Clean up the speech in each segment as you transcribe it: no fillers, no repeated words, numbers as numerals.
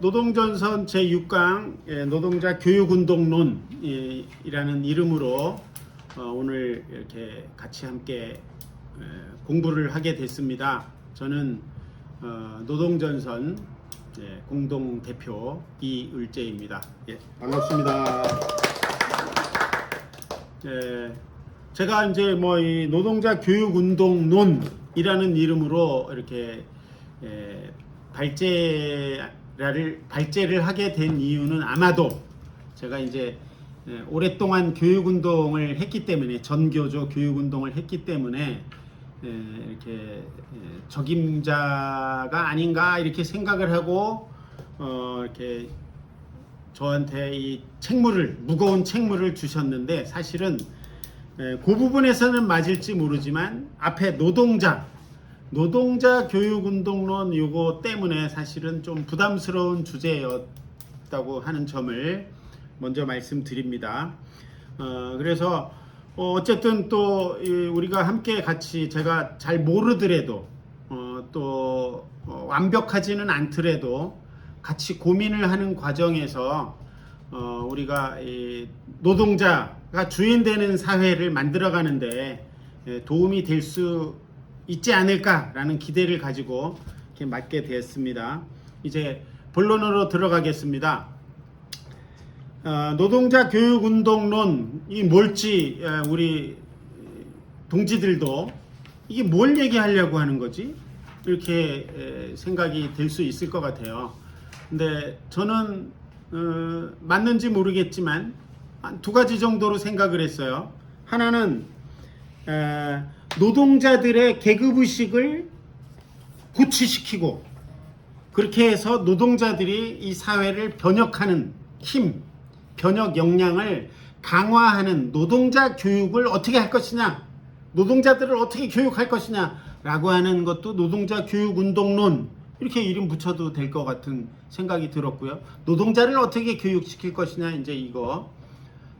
노동전선 제6강 노동자 교육운동론이라는 이름으로 오늘 이렇게 같이 함께 공부를 하게 됐습니다. 저는 노동전선 공동대표 이을재입니다. 반갑습니다. 제가 이제 이 노동자 교육운동론이라는 이름으로 이렇게 발제를 하게 된 이유는 아마도 제가 이제 오랫동안 교육운동을 했기 때문에, 전교조 교육운동을 했기 때문에 이렇게 적임자가 아닌가 이렇게 생각을 하고 이렇게 저한테 이 무거운 책무를 주셨는데, 사실은 그 부분에서는 맞을지 모르지만 앞에 노동자 교육운동론 요거 때문에 사실은 좀 부담스러운 주제였다고 하는 점을 먼저 말씀드립니다. 그래서 어쨌든 또 우리가 함께 같이, 제가 잘 모르더라도 또 완벽하지는 않더라도 같이 고민을 하는 과정에서 우리가 이 노동자가 주인 되는 사회를 만들어 가는데 도움이 될 수 있지 않을까라는 기대를 가지고 이렇게 맡게 되었습니다. 이제 본론으로 들어가겠습니다. 노동자 교육운동론이 뭘지 우리 동지들도 이게 뭘 얘기하려고 하는 거지? 이렇게 생각이 될 수 있을 것 같아요. 근데 저는 맞는지 모르겠지만 한 두 가지 정도로 생각을 했어요. 하나는 노동자들의 계급의식을 고취시키고, 그렇게 해서 노동자들이 이 사회를 변혁하는 힘, 변혁 역량을 강화하는 노동자 교육을 어떻게 할 것이냐, 노동자들을 어떻게 교육할 것이냐 라고 하는 것도 노동자 교육운동론, 이렇게 이름 붙여도 될 것 같은 생각이 들었고요. 노동자를 어떻게 교육시킬 것이냐, 이제 이거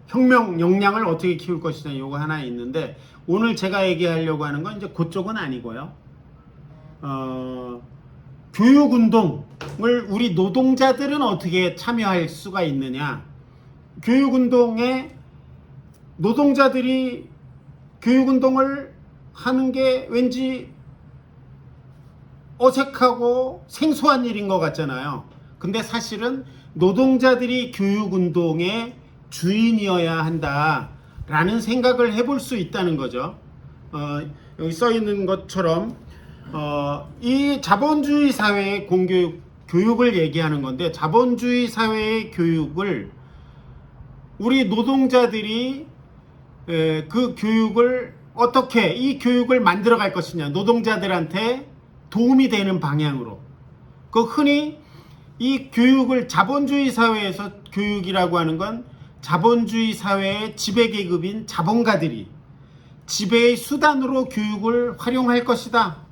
혁명 역량을 어떻게 키울 것이냐, 이거 하나 있는데, 오늘 제가 얘기하려고 하는 건 이제 그쪽은 아니고요. 교육운동을 우리 노동자들은 어떻게 참여할 수가 있느냐, 교육운동에 노동자들이 교육운동을 하는 게 왠지 어색하고 생소한 일인 것 같잖아요. 근데 사실은 노동자들이 교육운동의 주인이어야 한다라는 생각을 해볼 수 있다는 거죠. 여기 써 있는 것처럼 이 자본주의 사회의 교육을 얘기하는 건데, 자본주의 사회의 교육을 우리 노동자들이 그 교육을 어떻게, 이 교육을 만들어 갈 것이냐, 노동자들한테 도움이 되는 방향으로. 그 흔히 이 교육을, 자본주의 사회에서 교육이라고 하는 건 자본주의 사회의 지배계급인 자본가들이 지배의 수단으로 교육을 활용할 것이다.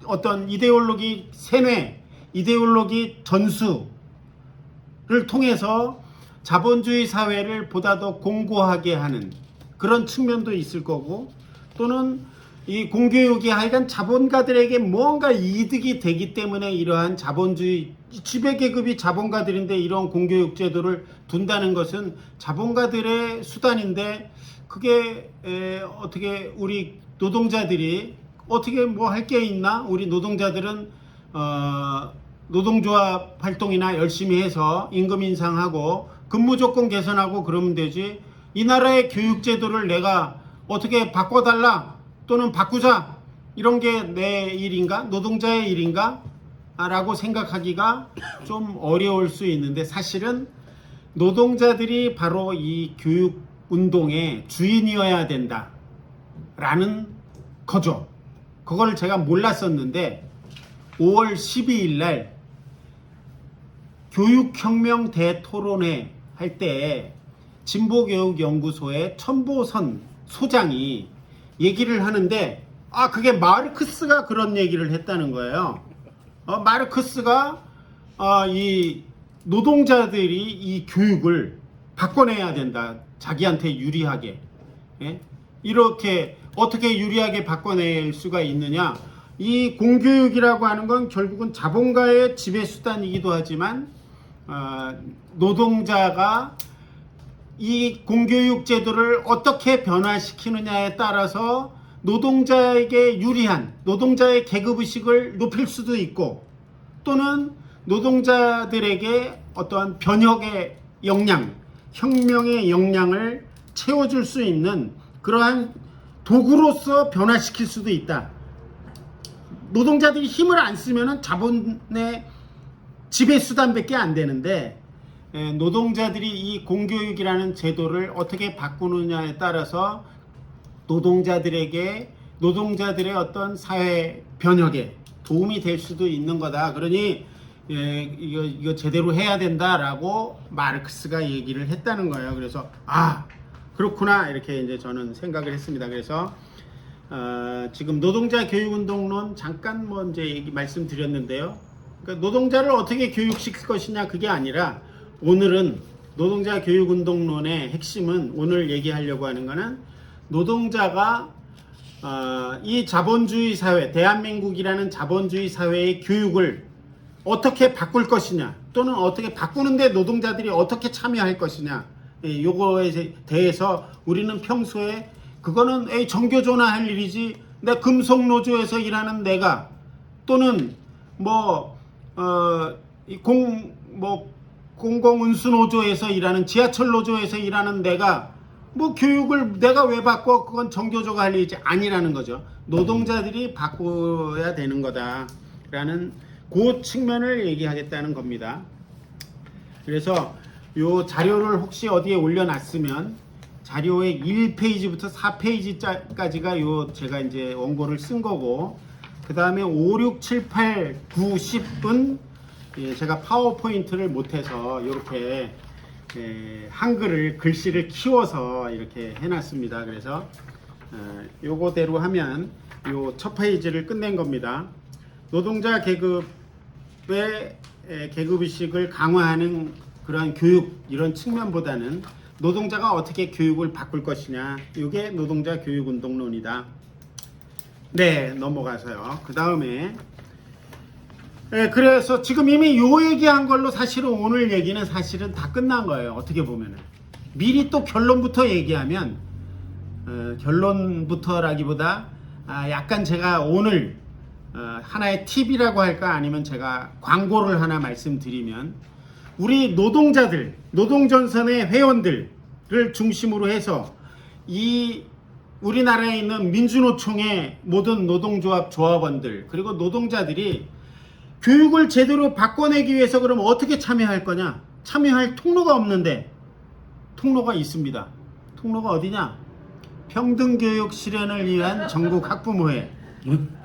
어떤 이데올로기 세뇌, 이데올로기 전수를 통해서 자본주의 사회를 보다 더 공고하게 하는 그런 측면도 있을 거고, 또는 이 공교육이 하여간 자본가들에게 뭔가 이득이 되기 때문에 이러한 자본주의, 지배계급이 자본가들인데 이런 공교육 제도를 둔다는 것은 자본가들의 수단인데, 그게 어떻게 우리 노동자들이 어떻게 뭐 할 게 있나? 우리 노동자들은 노동조합 활동이나 열심히 해서 임금 인상하고 근무조건 개선하고 그러면 되지, 이 나라의 교육제도를 내가 어떻게 바꿔달라 또는 바꾸자, 이런 게 내 일인가? 노동자의 일인가? 라고 생각하기가 좀 어려울 수 있는데, 사실은 노동자들이 바로 이 교육운동의 주인이어야 된다 라는 거죠. 그걸 제가 몰랐었는데 5월 12일 날 교육혁명 대토론회 할 때 진보교육연구소의 천보선 소장이 얘기를 하는데, 그게 마르크스가 그런 얘기를 했다는 거예요. 마르크스가 이 노동자들이 이 교육을 바꿔내야 된다, 자기한테 유리하게. 이렇게 어떻게 유리하게 바꿔낼 수가 있느냐, 이 공교육이라고 하는 건 결국은 자본가의 지배수단이기도 하지만 노동자가 이 공교육 제도를 어떻게 변화시키느냐에 따라서 노동자에게 유리한 노동자의 계급의식을 높일 수도 있고 또는 노동자들에게 어떠한 변혁의 역량, 혁명의 역량을 채워줄 수 있는 그러한 도구로서 변화시킬 수도 있다. 노동자들이 힘을 안 쓰면 자본의 지배수단밖에 안 되는데 노동자들이 이 공교육이라는 제도를 어떻게 바꾸느냐에 따라서 노동자들의 어떤 사회 변혁에 도움이 될 수도 있는 거다. 그러니 이거 제대로 해야 된다라고 마르크스가 얘기를 했다는 거예요. 그래서 그렇구나 이렇게 이제 저는 생각을 했습니다. 그래서 지금 노동자 교육운동론 잠깐 이제 말씀드렸는데요. 그러니까 노동자를 어떻게 교육시킬 것이냐 그게 아니라 오늘은 노동자 교육운동론의 핵심은 오늘 얘기하려고 하는 거는 노동자가 이 자본주의 사회, 대한민국이라는 자본주의 사회의 교육을 어떻게 바꿀 것이냐 또는 어떻게 바꾸는데 노동자들이 어떻게 참여할 것이냐 요거에 대해서 우리는 평소에 그거는 정교조나 할 일이지 내 금속노조에서 일하는 내가 또는 공공운수노조에서 일하는 지하철노조에서 일하는 내가 교육을 내가 왜 바꿔 그건 정교조가 할 일이지 아니라는 거죠. 노동자들이 바꿔야 되는 거다라는 그 측면을 얘기하겠다는 겁니다. 그래서 요 자료를 혹시 어디에 올려놨으면 자료의 1페이지부터 4페이지까지가 제가 이제 원고를 쓴 거고 그 다음에 5, 6, 7, 8, 9, 10은 제가 파워포인트를 못해서 이렇게 한글을 글씨를 키워서 이렇게 해놨습니다. 그래서 요거대로 하면 요 첫 페이지를 끝낸 겁니다. 노동자 계급의 계급의식을 강화하는 그러한 교육 이런 측면보다는 노동자가 어떻게 교육을 바꿀 것이냐 이게 노동자 교육운동론이다. 네, 넘어가서요. 그 다음에 그래서 지금 이미 요 얘기한 걸로 사실은 오늘 얘기는 사실은 다 끝난 거예요. 어떻게 보면은 미리 또 결론부터 얘기하면 결론부터라기보다 약간 제가 오늘 하나의 팁이라고 할까 아니면 제가 광고를 하나 말씀드리면 우리 노동자들, 노동전선의 회원들을 중심으로 해서 이 우리나라에 있는 민주노총의 모든 노동조합 조합원들 그리고 노동자들이 교육을 제대로 바꿔내기 위해서 그럼 어떻게 참여할 거냐? 참여할 통로가 없는데 통로가 있습니다. 통로가 어디냐? 평등교육 실현을 위한 전국 학부모회.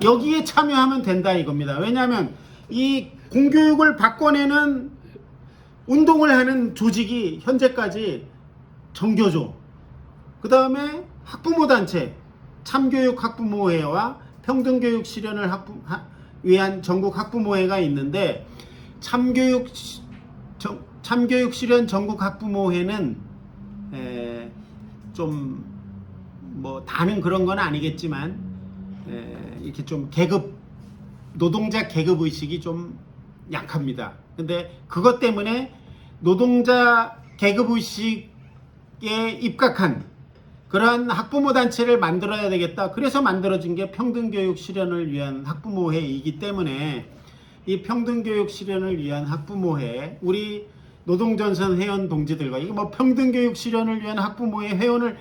여기에 참여하면 된다 이겁니다. 왜냐하면 이 공교육을 바꿔내는 운동을 하는 조직이 현재까지 정교조, 그 다음에 학부모단체, 참교육 학부모회와 평등교육 실현을 위한 전국 학부모회가 있는데 참교육 실현 전국 학부모회는 좀 다는 그런 건 아니겠지만 이렇게 좀 노동자 계급 의식이 좀 약합니다. 근데 그것 때문에 노동자 계급 의식에 입각한 그러한 학부모 단체를 만들어야 되겠다. 그래서 만들어진 게 평등교육 실현을 위한 학부모회이기 때문에 이 평등교육 실현을 위한 학부모회 우리 노동전선 회원 동지들과 이게 평등교육 실현을 위한 학부모회 회원을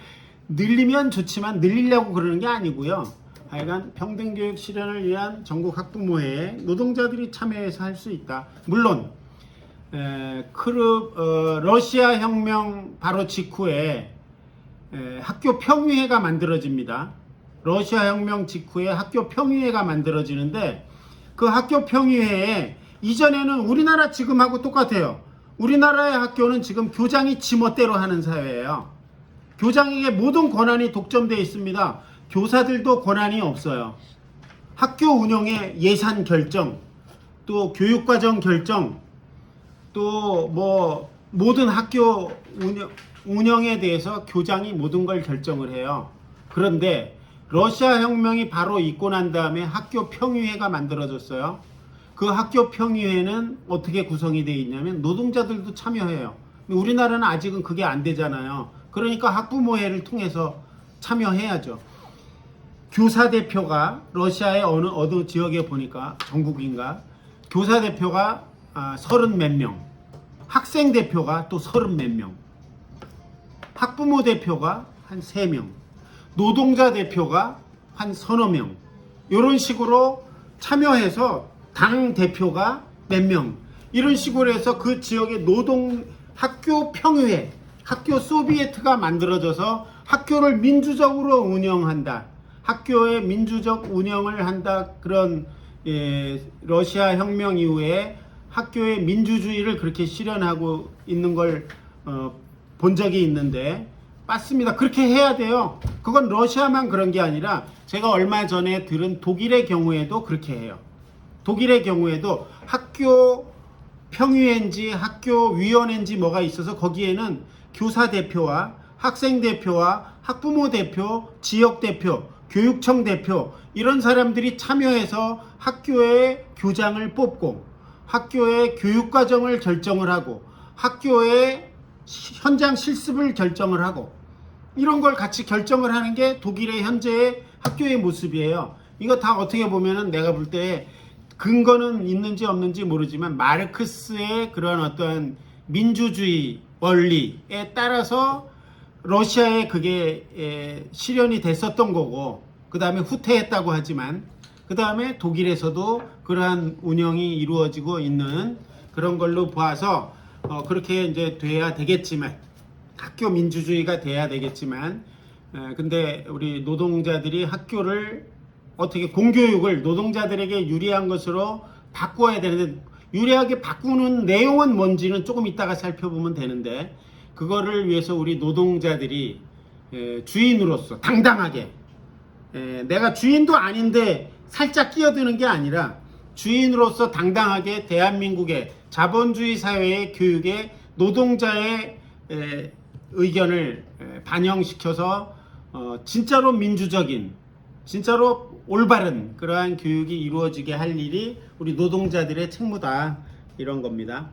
늘리면 좋지만 늘리려고 그러는 게 아니고요. 하여간 평등교육 실현을 위한 전국 학부모회에 노동자들이 참여해서 할 수 있다. 물론 러시아 혁명 바로 직후에 학교 평의회가 만들어집니다. 러시아 혁명 직후에 학교 평의회가 만들어지는데 그 학교 평의회에 이전에는 우리나라 지금하고 똑같아요. 우리나라의 학교는 지금 교장이 지멋대로 하는 사회예요. 교장에게 모든 권한이 독점되어 있습니다. 교사들도 권한이 없어요. 학교 운영의 예산 결정, 또 교육과정 결정, 또 모든 학교 운영에 대해서 교장이 모든 걸 결정을 해요. 그런데 러시아 혁명이 바로 있고 난 다음에 학교 평의회가 만들어졌어요. 그 학교 평의회는 어떻게 구성이 되어 있냐면 노동자들도 참여해요. 우리나라는 아직은 그게 안 되잖아요. 그러니까 학부모회를 통해서 참여해야죠. 교사 대표가 러시아의 어느 지역에 보니까 전국인가 교사 대표가 30 몇 명, 학생 대표가 또 30 몇 명, 학부모 대표가 한 3명, 노동자 대표가 한 서너 명, 이런 식으로 참여해서 당 대표가 몇 명, 이런 식으로 해서 그 지역의 학교 평의회, 학교 소비에트가 만들어져서 학교를 민주적으로 운영한다. 학교의 민주적 운영을 한다. 그런 러시아 혁명 이후에 학교의 민주주의를 그렇게 실현하고 있는 걸 본 적이 있는데 맞습니다. 그렇게 해야 돼요. 그건 러시아만 그런 게 아니라 제가 얼마 전에 들은 독일의 경우에도 그렇게 해요. 독일의 경우에도 학교 평의회인지 학교 위원회인지 뭐가 있어서 거기에는 교사 대표와 학생 대표와 학부모 대표, 지역 대표, 교육청 대표 이런 사람들이 참여해서 학교의 교장을 뽑고 학교의 교육과정을 결정을 하고 학교의 현장 실습을 결정을 하고 이런 걸 같이 결정을 하는 게 독일의 현재의 학교의 모습이에요. 이거 다 어떻게 보면은 내가 볼 때 근거는 있는지 없는지 모르지만 마르크스의 그런 어떤 민주주의 원리에 따라서 러시아에 그게 실현이 됐었던 거고 그 다음에 후퇴했다고 하지만 그 다음에 독일에서도 그러한 운영이 이루어지고 있는 그런 걸로 봐서 그렇게 이제 돼야 되겠지만 학교 민주주의가 돼야 되겠지만 근데 우리 노동자들이 학교를 어떻게 공교육을 노동자들에게 유리한 것으로 바꿔야 되는데 유리하게 바꾸는 내용은 뭔지는 조금 이따가 살펴보면 되는데 그거를 위해서 우리 노동자들이 주인으로서 당당하게 내가 주인도 아닌데 살짝 끼어드는 게 아니라 주인으로서 당당하게 대한민국의 자본주의 사회의 교육에 노동자의 의견을 반영시켜서 진짜로 민주적인 진짜로 올바른 그러한 교육이 이루어지게 할 일이 우리 노동자들의 책무다 이런 겁니다.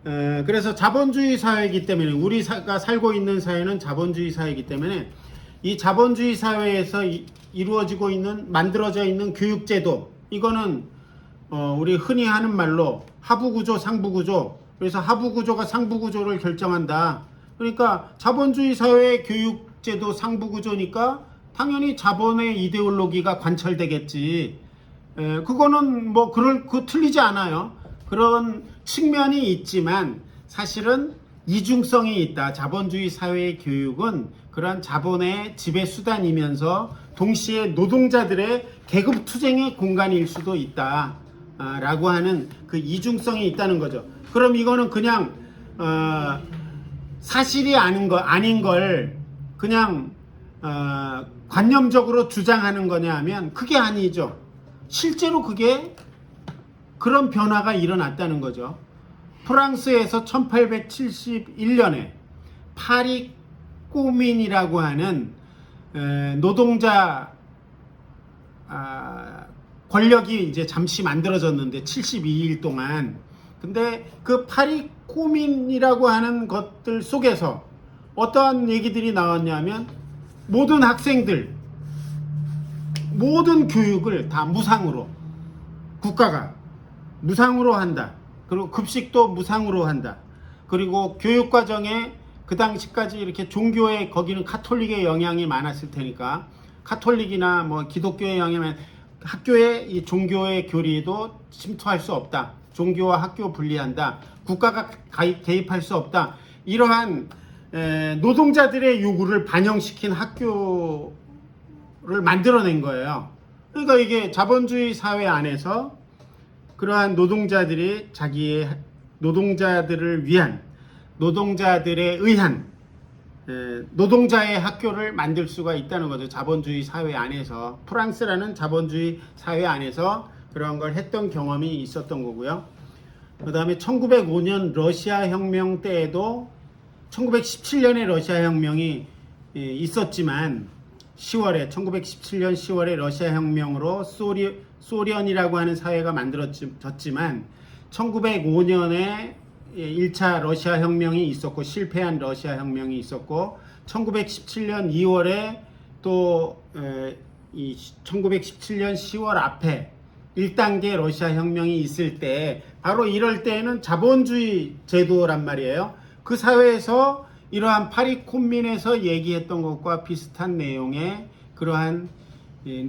그래서 자본주의 사회이기 때문에 우리가 살고 있는 사회는 자본주의 사회이기 때문에 이 자본주의 사회에서 이루어지고 있는 만들어져 있는 교육제도 이거는 우리 흔히 하는 말로 하부구조 상부구조 그래서 하부구조가 상부구조를 결정한다. 그러니까 자본주의 사회의 교육제도 상부구조니까 당연히 자본의 이데올로기가 관철되겠지. 그거는 뭐 그 틀리지 않아요. 그런 측면이 있지만 사실은 이중성이 있다. 자본주의 사회의 교육은 그러한 자본의 지배 수단이면서 동시에 노동자들의 계급 투쟁의 공간일 수도 있다. 라고 하는 그 이중성이 있다는 거죠. 그럼 이거는 그냥 사실이 아닌 걸 그냥 관념적으로 주장하는 거냐 하면 그게 아니죠. 실제로 그게 그런 변화가 일어났다는 거죠. 프랑스에서 1871년에 파리 꼬민이라고 하는 노동자 권력이 이제 잠시 만들어졌는데 72일 동안 근데 그 파리 꼬민이라고 하는 것들 속에서 어떠한 얘기들이 나왔냐면 모든 학생들 모든 교육을 다 무상으로 국가가 무상으로 한다. 그리고 급식도 무상으로 한다. 그리고 교육과정에 그 당시까지 이렇게 종교의 거기는 카톨릭의 영향이 많았을 테니까 카톨릭이나 뭐 기독교의 영향이 학교에 이 종교의 교리도 침투할 수 없다. 종교와 학교 분리한다. 국가가 개입할 수 없다. 이러한 노동자들의 요구를 반영시킨 학교를 만들어낸 거예요. 그러니까 이게 자본주의 사회 안에서 그러한 노동자들이 자기의 노동자들을 위한 노동자들에 의한 노동자의 학교를 만들 수가 있다는 거죠. 자본주의 사회 안에서 프랑스라는 자본주의 사회 안에서 그런 걸 했던 경험이 있었던 거고요. 그 다음에 1905년 러시아 혁명 때에도 1917년에 러시아 혁명이 있었지만 10월에 1917년 10월에 러시아 혁명으로 소련이라고 하는 사회가 만들어졌지만 1905년에 1차 러시아 혁명이 있었고 실패한 러시아 혁명이 있었고 1917년 2월에 또 1917년 10월 앞에 1단계 러시아 혁명이 있을 때 바로 이럴 때에는 자본주의 제도란 말이에요. 그 사회에서 이러한 파리 콤민에서 얘기했던 것과 비슷한 내용의 그러한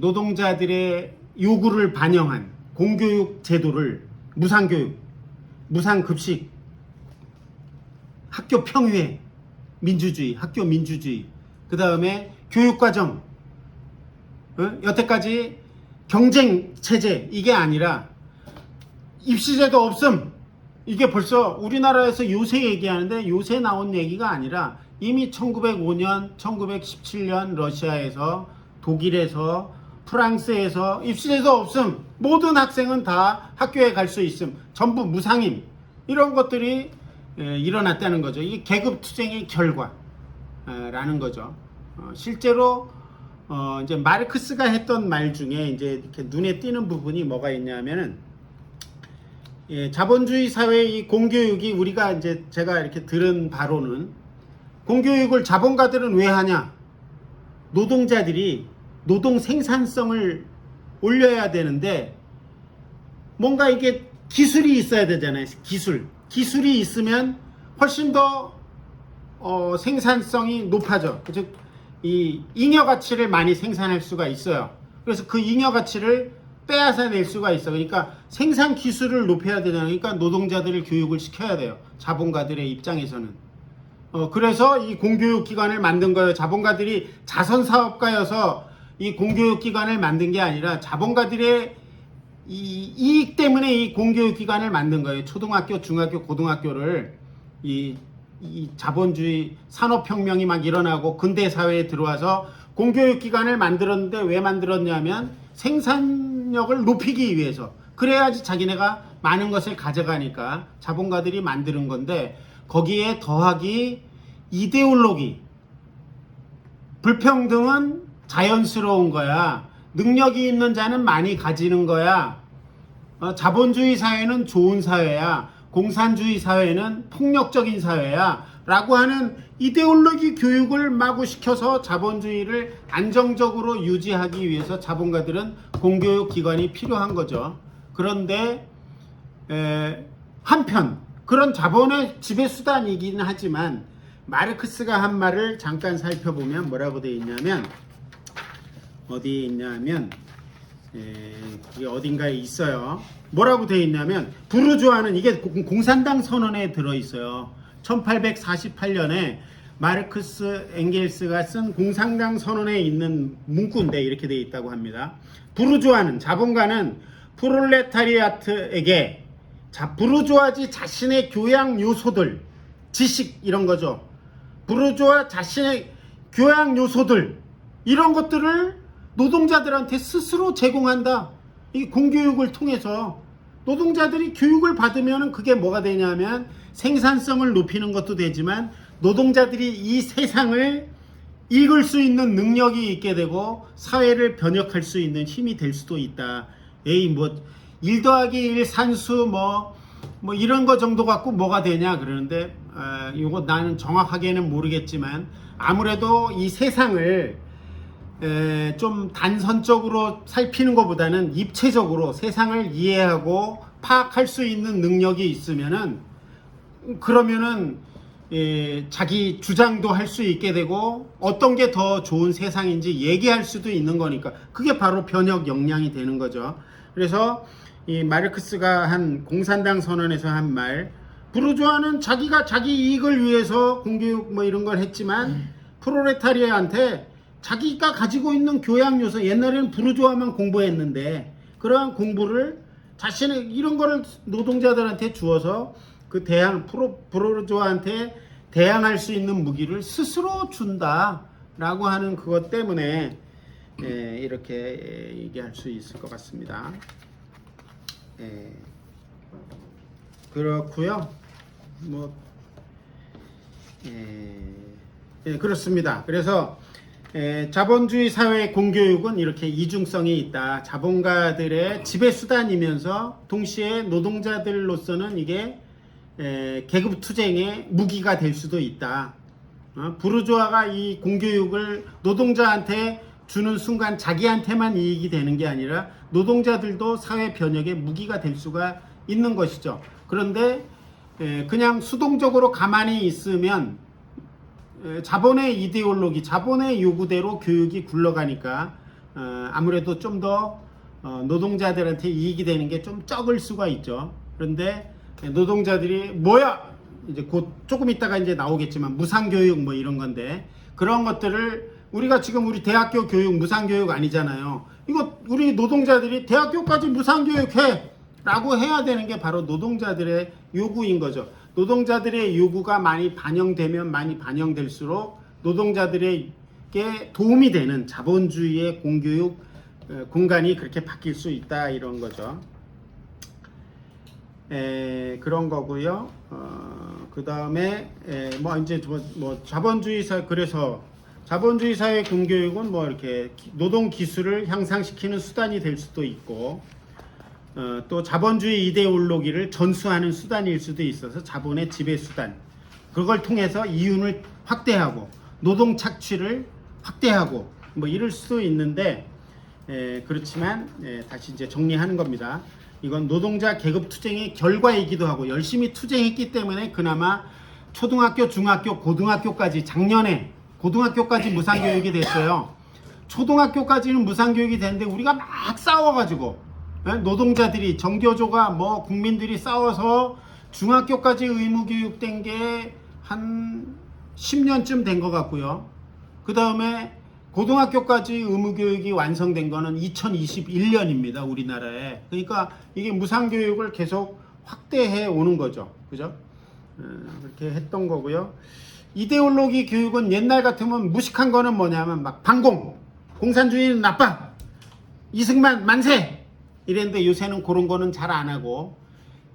노동자들의 요구를 반영한 공교육 제도를 무상교육, 무상급식, 학교 평화회, 민주주의, 학교 민주주의, 그 다음에 교육과정, 여태까지 경쟁 체제 이게 아니라 입시제도 없음. 이게 벌써 우리나라에서 요새 얘기하는데 요새 나온 얘기가 아니라 이미 1905년, 1917년 러시아에서 독일에서 프랑스에서 입시제도 없음. 모든 학생은 다 학교에 갈 수 있음. 전부 무상임. 이런 것들이 일어났다는 거죠. 이게 계급투쟁의 결과라는 거죠. 실제로 이제 마르크스가 했던 말 중에 이제 이렇게 눈에 띄는 부분이 뭐가 있냐면은 자본주의 사회의 이 공교육이 우리가 이제 제가 이렇게 들은 바로는 공교육을 자본가들은 왜 하냐? 노동자들이 노동 생산성을 올려야 되는데 뭔가 이게 기술이 있어야 되잖아요. 기술이 있으면 훨씬 더 생산성이 높아져. 즉 이 잉여 가치를 많이 생산할 수가 있어요. 그래서 그 잉여 가치를 빼앗아 낼 수가 있어. 그러니까 생산 기술을 높여야 되잖아요. 그러니까 노동자들을 교육을 시켜야 돼요. 자본가들의 입장에서는. 그래서 이 공교육 기관을 만든 거예요. 자본가들이 자선 사업가여서 이 공교육 기관을 만든 게 아니라 자본가들의 이 이익 때문에 이 공교육 기관을 만든 거예요. 초등학교, 중학교, 고등학교를 이 자본주의 산업혁명이 막 일어나고 근대사회에 들어와서 공교육기관을 만들었는데 왜 만들었냐면 생산력을 높이기 위해서. 그래야지 자기네가 많은 것을 가져가니까 자본가들이 만드는 건데 거기에 더하기 이데올로기. 불평등은 자연스러운 거야. 능력이 있는 자는 많이 가지는 거야. 자본주의 사회는 좋은 사회야. 공산주의 사회는 폭력적인 사회야 라고 하는 이데올로기 교육을 마구 시켜서 자본주의를 안정적으로 유지하기 위해서 자본가들은 공교육 기관이 필요한 거죠. 그런데 한편 그런 자본의 지배수단이긴 하지만 마르크스가 한 말을 잠깐 살펴보면 뭐라고 되어 있냐면 어디에 있냐면 이게 어딘가에 있어요. 뭐라고 되어 있냐면 부르주아는 이게 공산당 선언에 들어있어요. 1848년에 마르크스 엥겔스가 쓴 공산당 선언에 있는 문구인데 이렇게 되어 있다고 합니다. 부르주아는 자본가는 프롤레타리아트에게 부르주아지 자신의 교양 요소들 지식 이런 거죠. 부르주아 자신의 교양 요소들 이런 것들을 노동자들한테 스스로 제공한다. 이 공교육을 통해서 노동자들이 교육을 받으면 그게 뭐가 되냐면 생산성을 높이는 것도 되지만 노동자들이 이 세상을 읽을 수 있는 능력이 있게 되고 사회를 변혁할 수 있는 힘이 될 수도 있다. 에이 뭐 1 더하기 1 산수 뭐 이런 거 정도 갖고 뭐가 되냐 그러는데 이거 나는 정확하게는 모르겠지만 아무래도 이 세상을 좀 단선적으로 살피는 것보다는 입체적으로 세상을 이해하고 파악할 수 있는 능력이 있으면은 그러면은 자기 주장도 할 수 있게 되고 어떤 게 더 좋은 세상인지 얘기할 수도 있는 거니까 그게 바로 변혁 역량이 되는 거죠. 그래서 이 마르크스가 한 공산당 선언에서 한 말 부르주아는 자기가 자기 이익을 위해서 공교육 뭐 이런 걸 했지만 프롤레타리아한테 자기가 가지고 있는 교양 요소 옛날에는 부르주아만 공부했는데 그러한 공부를 자신의 이런 거를 노동자들한테 주어서 그 부르주아한테 대항할 수 있는 무기를 스스로 준다라고 하는 그것 때문에 이렇게 얘기할 수 있을 것 같습니다. 그렇고요. 뭐 그렇습니다. 그래서 자본주의 사회 공교육은 이렇게 이중성이 있다. 자본가들의 지배 수단이면서 동시에 노동자들로서는 이게 계급 투쟁의 무기가 될 수도 있다. 부르주아가 이 공교육을 노동자한테 주는 순간 자기한테만 이익이 되는 게 아니라 노동자들도 사회 변혁의 무기가 될 수가 있는 것이죠. 그런데 그냥 수동적으로 가만히 있으면 자본의 이데올로기, 자본의 요구대로 교육이 굴러가니까 아무래도 좀 더 노동자들한테 이익이 되는 게 좀 적을 수가 있죠. 그런데 노동자들이 뭐야? 이제 곧 조금 있다가 이제 나오겠지만 무상교육 뭐 이런 건데 그런 것들을 우리가 지금 우리 대학교 교육 무상교육 아니잖아요. 이거 우리 노동자들이 대학교까지 무상교육해 라고 해야 되는 게 바로 노동자들의 요구인 거죠. 노동자들의 요구가 많이 반영되면 많이 반영될수록 노동자들에게 도움이 되는 자본주의의 공교육 공간이 그렇게 바뀔 수 있다 이런 거죠. 그런 거고요. 그 다음에 뭐 이제 뭐 자본주의 사 그래서 자본주의 사회 공교육은 뭐 이렇게 노동 기술을 향상시키는 수단이 될 수도 있고 또 자본주의 이데올로기를 전수하는 수단일 수도 있어서 자본의 지배 수단 그걸 통해서 이윤을 확대하고 노동 착취를 확대하고 뭐 이럴 수도 있는데 그렇지만 다시 이제 정리하는 겁니다. 이건 노동자 계급 투쟁의 결과이기도 하고 열심히 투쟁했기 때문에 그나마 초등학교, 중학교, 고등학교까지 작년에 고등학교까지 무상교육이 됐어요. 초등학교까지는 무상교육이 됐는데 우리가 막 싸워가지고 노동자들이 정교조가 뭐 국민들이 싸워서 중학교까지 의무교육 된 게 한 10년쯤 된 것 같고요. 그 다음에 고등학교까지 의무교육이 완성된 거는 2021년입니다. 우리나라에. 그러니까 이게 무상교육을 계속 확대해 오는 거죠. 그죠? 그렇게 했던 거고요. 이데올로기 교육은 옛날 같으면 무식한 거는 뭐냐면 막 반공, 공산주의는 나빠, 이승만 만세 이랬는데 요새는 그런 거는 잘 안 하고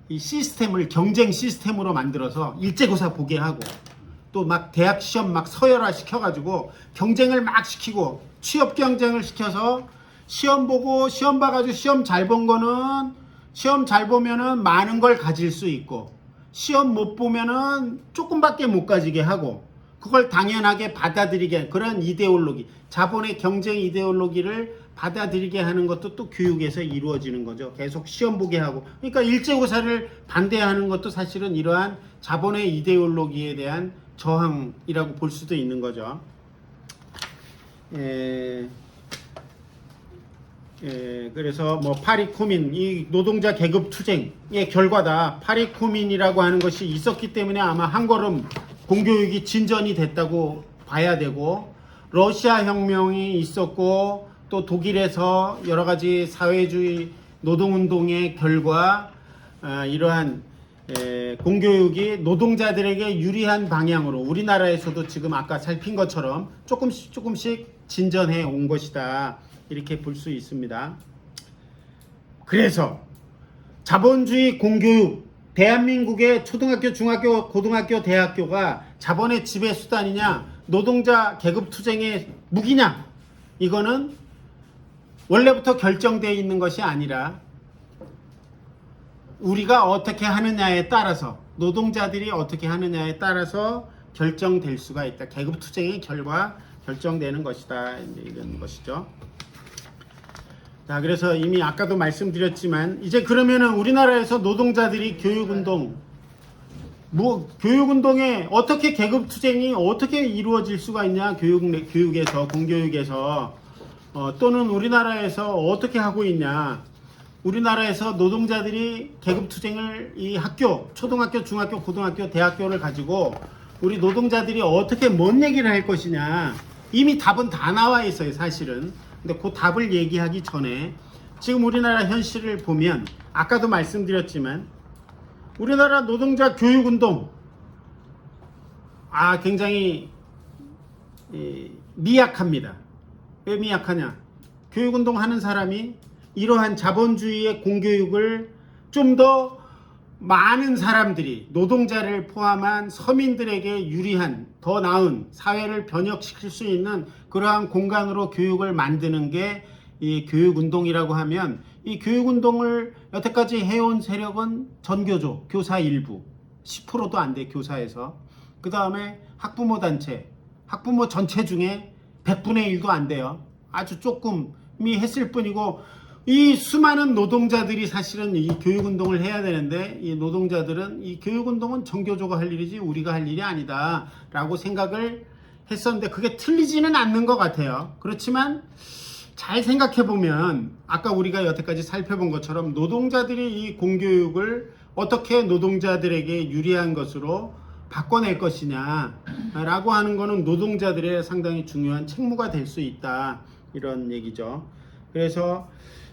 이 시스템을 경쟁 시스템으로 만들어서 일제고사 보게 하고 또 막 대학 시험 막 서열화 시켜가지고 경쟁을 막 시키고 취업 경쟁을 시켜서 시험 보고 시험 봐가지고 시험 잘 본 거는 시험 잘 보면은 많은 걸 가질 수 있고 시험 못 보면은 조금밖에 못 가지게 하고 그걸 당연하게 받아들이게 그런 이데올로기 자본의 경쟁 이데올로기를 받아들이게 하는 것도 또 교육에서 이루어지는 거죠. 계속 시험 보게 하고 그러니까 일제고사를 반대하는 것도 사실은 이러한 자본의 이데올로기에 대한 저항이라고 볼 수도 있는 거죠. 그래서 뭐 파리코민 이 노동자 계급 투쟁의 결과다. 파리코민이라고 하는 것이 있었기 때문에 아마 한 걸음 공교육이 진전이 됐다고 봐야 되고 러시아 혁명이 있었고 또 독일에서 여러 가지 사회주의 노동운동의 결과 이러한 공교육이 노동자들에게 유리한 방향으로 우리나라에서도 지금 아까 살핀 것처럼 조금씩 진전해 온 것이다. 이렇게 볼 수 있습니다. 그래서 자본주의 공교육 대한민국의 초등학교, 중학교, 고등학교, 대학교가 자본의 지배 수단이냐 노동자 계급 투쟁의 무기냐 이거는 원래부터 결정되어 있는 것이 아니라 우리가 어떻게 하느냐에 따라서 노동자들이 어떻게 하느냐에 따라서 결정될 수가 있다. 계급 투쟁의 결과 결정되는 것이다. 이런 것이죠. 자, 그래서 이미 아까도 말씀드렸지만 이제 그러면은 우리나라에서 노동자들이 교육운동에 어떻게 계급 투쟁이 어떻게 이루어질 수가 있냐 교육에서 공교육에서 또는 우리나라에서 어떻게 하고 있냐 우리나라에서 노동자들이 계급 투쟁을 이 학교 초등학교 중학교 고등학교 대학교를 가지고 우리 노동자들이 어떻게 뭔 얘기를 할 것이냐 이미 답은 다 나와 있어요 사실은. 근데 그 답을 얘기하기 전에 지금 우리나라 현실을 보면 아까도 말씀드렸지만 우리나라 노동자 교육운동 굉장히 미약합니다. 왜 미약하냐? 교육운동 하는 사람이 이러한 자본주의의 공교육을 좀 더 많은 사람들이 노동자를 포함한 서민들에게 유리한 더 나은 사회를 변혁시킬 수 있는 그러한 공간으로 교육을 만드는 게 이 교육운동이라고 하면, 이 교육운동을 여태까지 해온 세력은 전교조, 교사 일부 10%도 안 돼, 교사에서. 그 다음에 학부모 단체, 학부모 전체 중에 100분의 1도 안 돼요. 아주 조금이 했을 뿐이고, 이 수많은 노동자들이 사실은 이 교육운동을 해야 되는데, 이 노동자들은 이 교육운동은 전교조가 할 일이지 우리가 할 일이 아니다 라고 생각을 했었는데, 그게 틀리지는 않는 것 같아요. 그렇지만 잘 생각해보면 아까 우리가 여태까지 살펴본 것처럼 노동자들이 이 공교육을 어떻게 노동자들에게 유리한 것으로 바꿔낼 것이냐 라고 하는 거는 노동자들의 상당히 중요한 책무가 될 수 있다, 이런 얘기죠. 그래서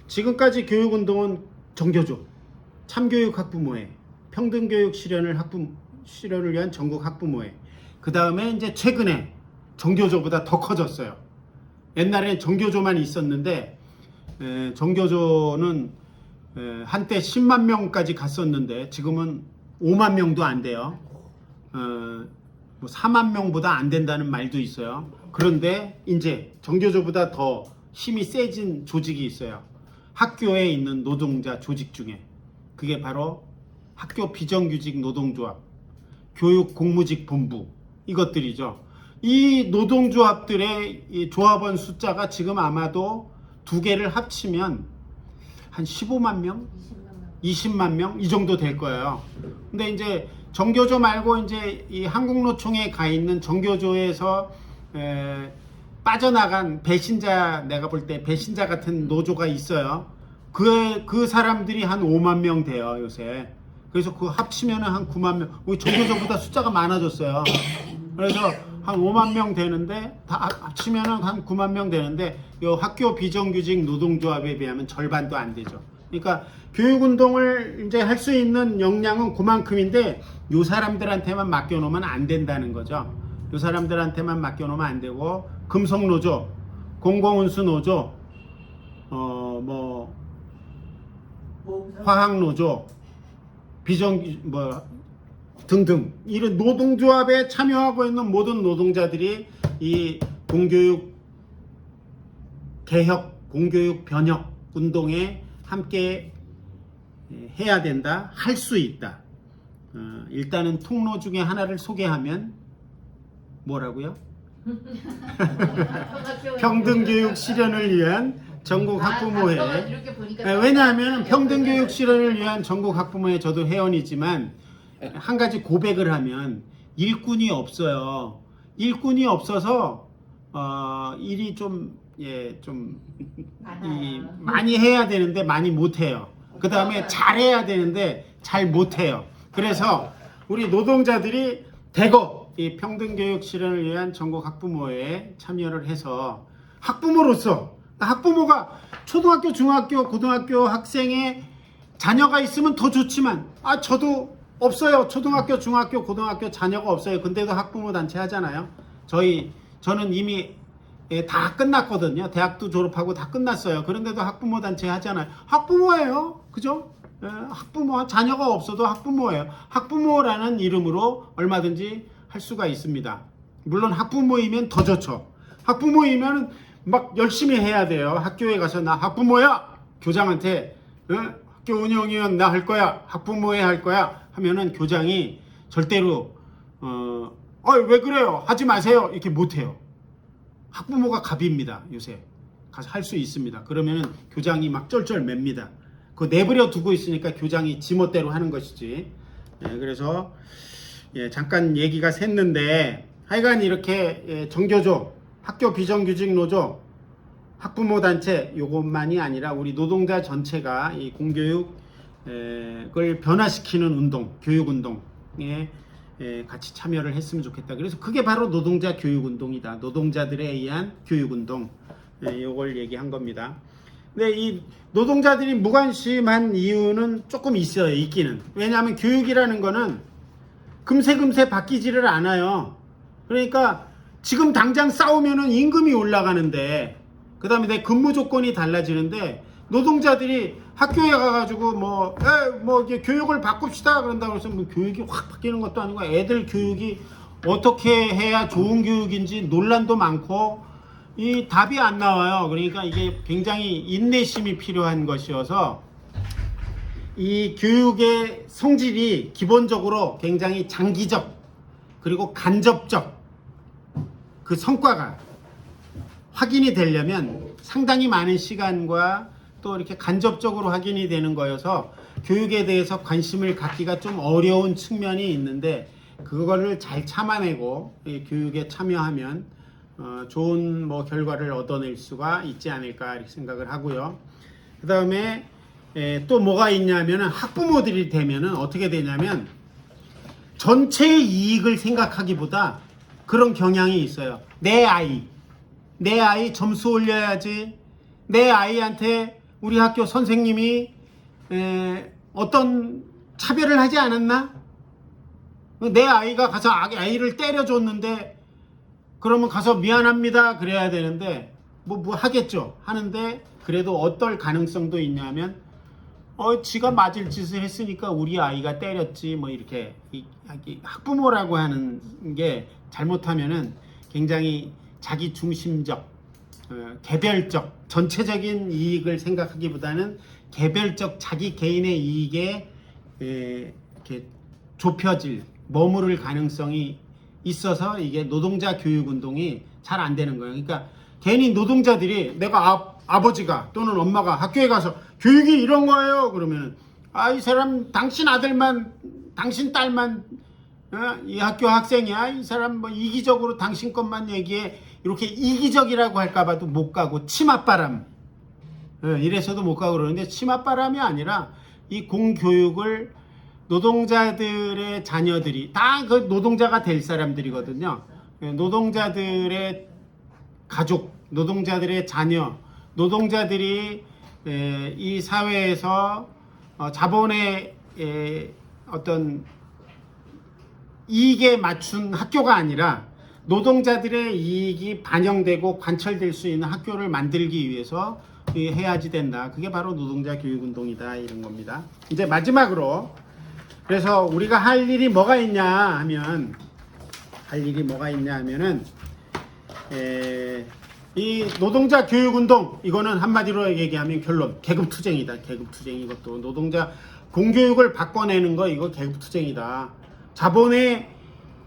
지금까지 교육운동은 정교조, 참교육 학부모회, 평등교육 실현을 위한 전국 학부모회, 그 다음에 이제 최근에 정교조보다 더 커졌어요. 옛날에 정교조만 있었는데, 정교조는 한때 10만 명까지 갔었는데 지금은 5만 명도 안 돼요. 뭐 4만 명보다 안 된다는 말도 있어요. 그런데 이제 정교조보다 더 힘이 세진 조직이 있어요. 학교에 있는 노동자 조직 중에. 그게 바로 학교 비정규직 노동조합, 교육공무직 본부, 이것들이죠. 이 노동조합들의 이 조합원 숫자가 지금 아마도 두 개를 합치면 한 15만 명? 20만 명? 이 정도 될 거예요. 근데 이제 정교조 말고 이제 이 한국노총에 가 있는 정교조에서 빠져나간 배신자, 내가 볼 때 배신자 같은 노조가 있어요. 그 사람들이 한 5만 명 돼요, 요새. 그래서 그 합치면 한 9만 명. 우리 정교조보다 숫자가 많아졌어요. 그래서 한 5만 명 되는데, 다 합치면 한 9만 명 되는데, 이 학교 비정규직 노동조합에 비하면 절반도 안 되죠. 그러니까 교육운동을 이제 할 수 있는 역량은 그만큼인데, 요 사람들한테만 맡겨놓으면 안 된다는 거죠. 요 사람들한테만 맡겨놓으면 안 되고, 금속노조, 공공운수노조, 화학노조, 등등 이런 노동조합에 참여하고 있는 모든 노동자들이 이 공교육 개혁, 공교육 변혁 운동에 함께 해야 된다, 할 수 있다. 일단은 통로 중에 하나를 소개하면 뭐라고요? 평등교육 실현을 위한 전국 학부모회. 왜냐하면 평등교육 실현을 위한 전국 학부모회 저도 회원이지만, 한 가지 고백을 하면 일꾼이 없어요. 일꾼이 없어서 일이 많이 해야 되는데 많이 못해요. 그 다음에 잘해야 되는데 잘 못해요. 그래서 우리 노동자들이 대거 이 평등교육 실현을 위한 전국 학부모회에 참여를 해서, 학부모로서, 학부모가 초등학교, 중학교, 고등학교 학생의 자녀가 있으면 더 좋지만, 저도 없어요. 초등학교, 중학교, 고등학교 자녀가 없어요. 근데도 학부모 단체 하잖아요. 저는 이미 다 끝났거든요. 대학도 졸업하고 다 끝났어요. 그런데도 학부모 단체 하잖아요. 학부모예요. 그죠? 학부모, 자녀가 없어도 학부모예요. 학부모라는 이름으로 얼마든지 할 수가 있습니다. 물론 학부모이면 더 좋죠. 학부모이면 막 열심히 해야 돼요. 학교에 가서 나 학부모야! 교장한테 학교 운영위원 나 할 거야. 학부모회 할 거야. 하면은 교장이 절대로 왜 그래요? 하지 마세요. 이렇게 못해요. 학부모가 갑입니다. 요새 가서 할 수 있습니다. 그러면은 교장이 막 쩔쩔 맵니다. 그거 내버려 두고 있으니까 교장이 지멋대로 하는 것이지. 그래서 잠깐 얘기가 샜는데, 하여간 이렇게 정교조, 학교 비정규직 노조, 학부모 단체, 요것만이 아니라 우리 노동자 전체가 이 공교육을 변화시키는 운동, 교육운동에 같이 참여를 했으면 좋겠다. 그래서 그게 바로 노동자 교육운동이다. 노동자들에 의한 교육운동, 요걸 얘기한 겁니다. 근데 이 노동자들이 무관심한 이유는 조금 있어요. 있기는. 왜냐하면 교육이라는 거는 금세 바뀌지를 않아요. 그러니까 지금 당장 싸우면은 임금이 올라가는데, 그 다음에 내 근무 조건이 달라지는데, 노동자들이 학교에 가가지고 뭐 이게 교육을 바꿉시다 그런다고 해서 뭐 교육이 확 바뀌는 것도 아니고 애들 교육이 어떻게 해야 좋은 교육인지 논란도 많고 이 답이 안 나와요. 그러니까 이게 굉장히 인내심이 필요한 것이어서 이 교육의 성질이 기본적으로 굉장히 장기적 그리고 간접적 그 성과가 확인이 되려면 상당히 많은 시간과 또 이렇게 간접적으로 확인이 되는 거여서 교육에 대해서 관심을 갖기가 좀 어려운 측면이 있는데 그거를 잘 참아내고 교육에 참여하면 좋은 뭐 결과를 얻어낼 수가 있지 않을까 이렇게 생각을 하고요. 그 다음에 또 뭐가 있냐면은 학부모들이 되면은 어떻게 되냐면 전체의 이익을 생각하기보다 그런 경향이 있어요. 내 아이 점수 올려야지. 내 아이한테 우리 학교 선생님이 어떤 차별을 하지 않았나? 내 아이가 가서 아이를 때려줬는데 그러면 가서 미안합니다 그래야 되는데 뭐 하겠죠. 하는데 그래도 어떨 가능성도 있냐면 지가 맞을 짓을 했으니까 우리 아이가 때렸지 뭐 이렇게 학부모라고 하는 게 잘못하면은 굉장히 자기 중심적 개별적 전체적인 이익을 생각하기보다는 개별적 자기 개인의 이익에 이렇게 좁혀질 머무를 가능성이 있어서 이게 노동자 교육 운동이 잘 안 되는 거예요. 그러니까 괜히 노동자들이 내가 아버지가 또는 엄마가 학교에 가서 교육이 이런 거예요 그러면 이 사람 당신 아들만 당신 딸만 이 학교 학생이야 이 사람 뭐 이기적으로 당신 것만 얘기해 이렇게 이기적이라고 할까봐도 못 가고 치맛바람 이래서도 못 가고 그러는데 치맛바람이 아니라 이 공교육을 노동자들의 자녀들이 다 그 노동자가 될 사람들이거든요. 노동자들의 가족, 노동자들의 자녀, 노동자들이 이 사회에서 자본의 어떤 이익에 맞춘 학교가 아니라 노동자들의 이익이 반영되고 관철될 수 있는 학교를 만들기 위해서 해야지 된다. 그게 바로 노동자 교육운동이다 이런 겁니다. 이제 마지막으로 그래서 우리가 할 일이 뭐가 있냐 하면은 이 노동자 교육운동 이거는 한마디로 얘기하면 결론 계급투쟁이다. 계급투쟁 이것도 노동자 공교육을 바꿔내는 거 이거 계급투쟁이다. 자본의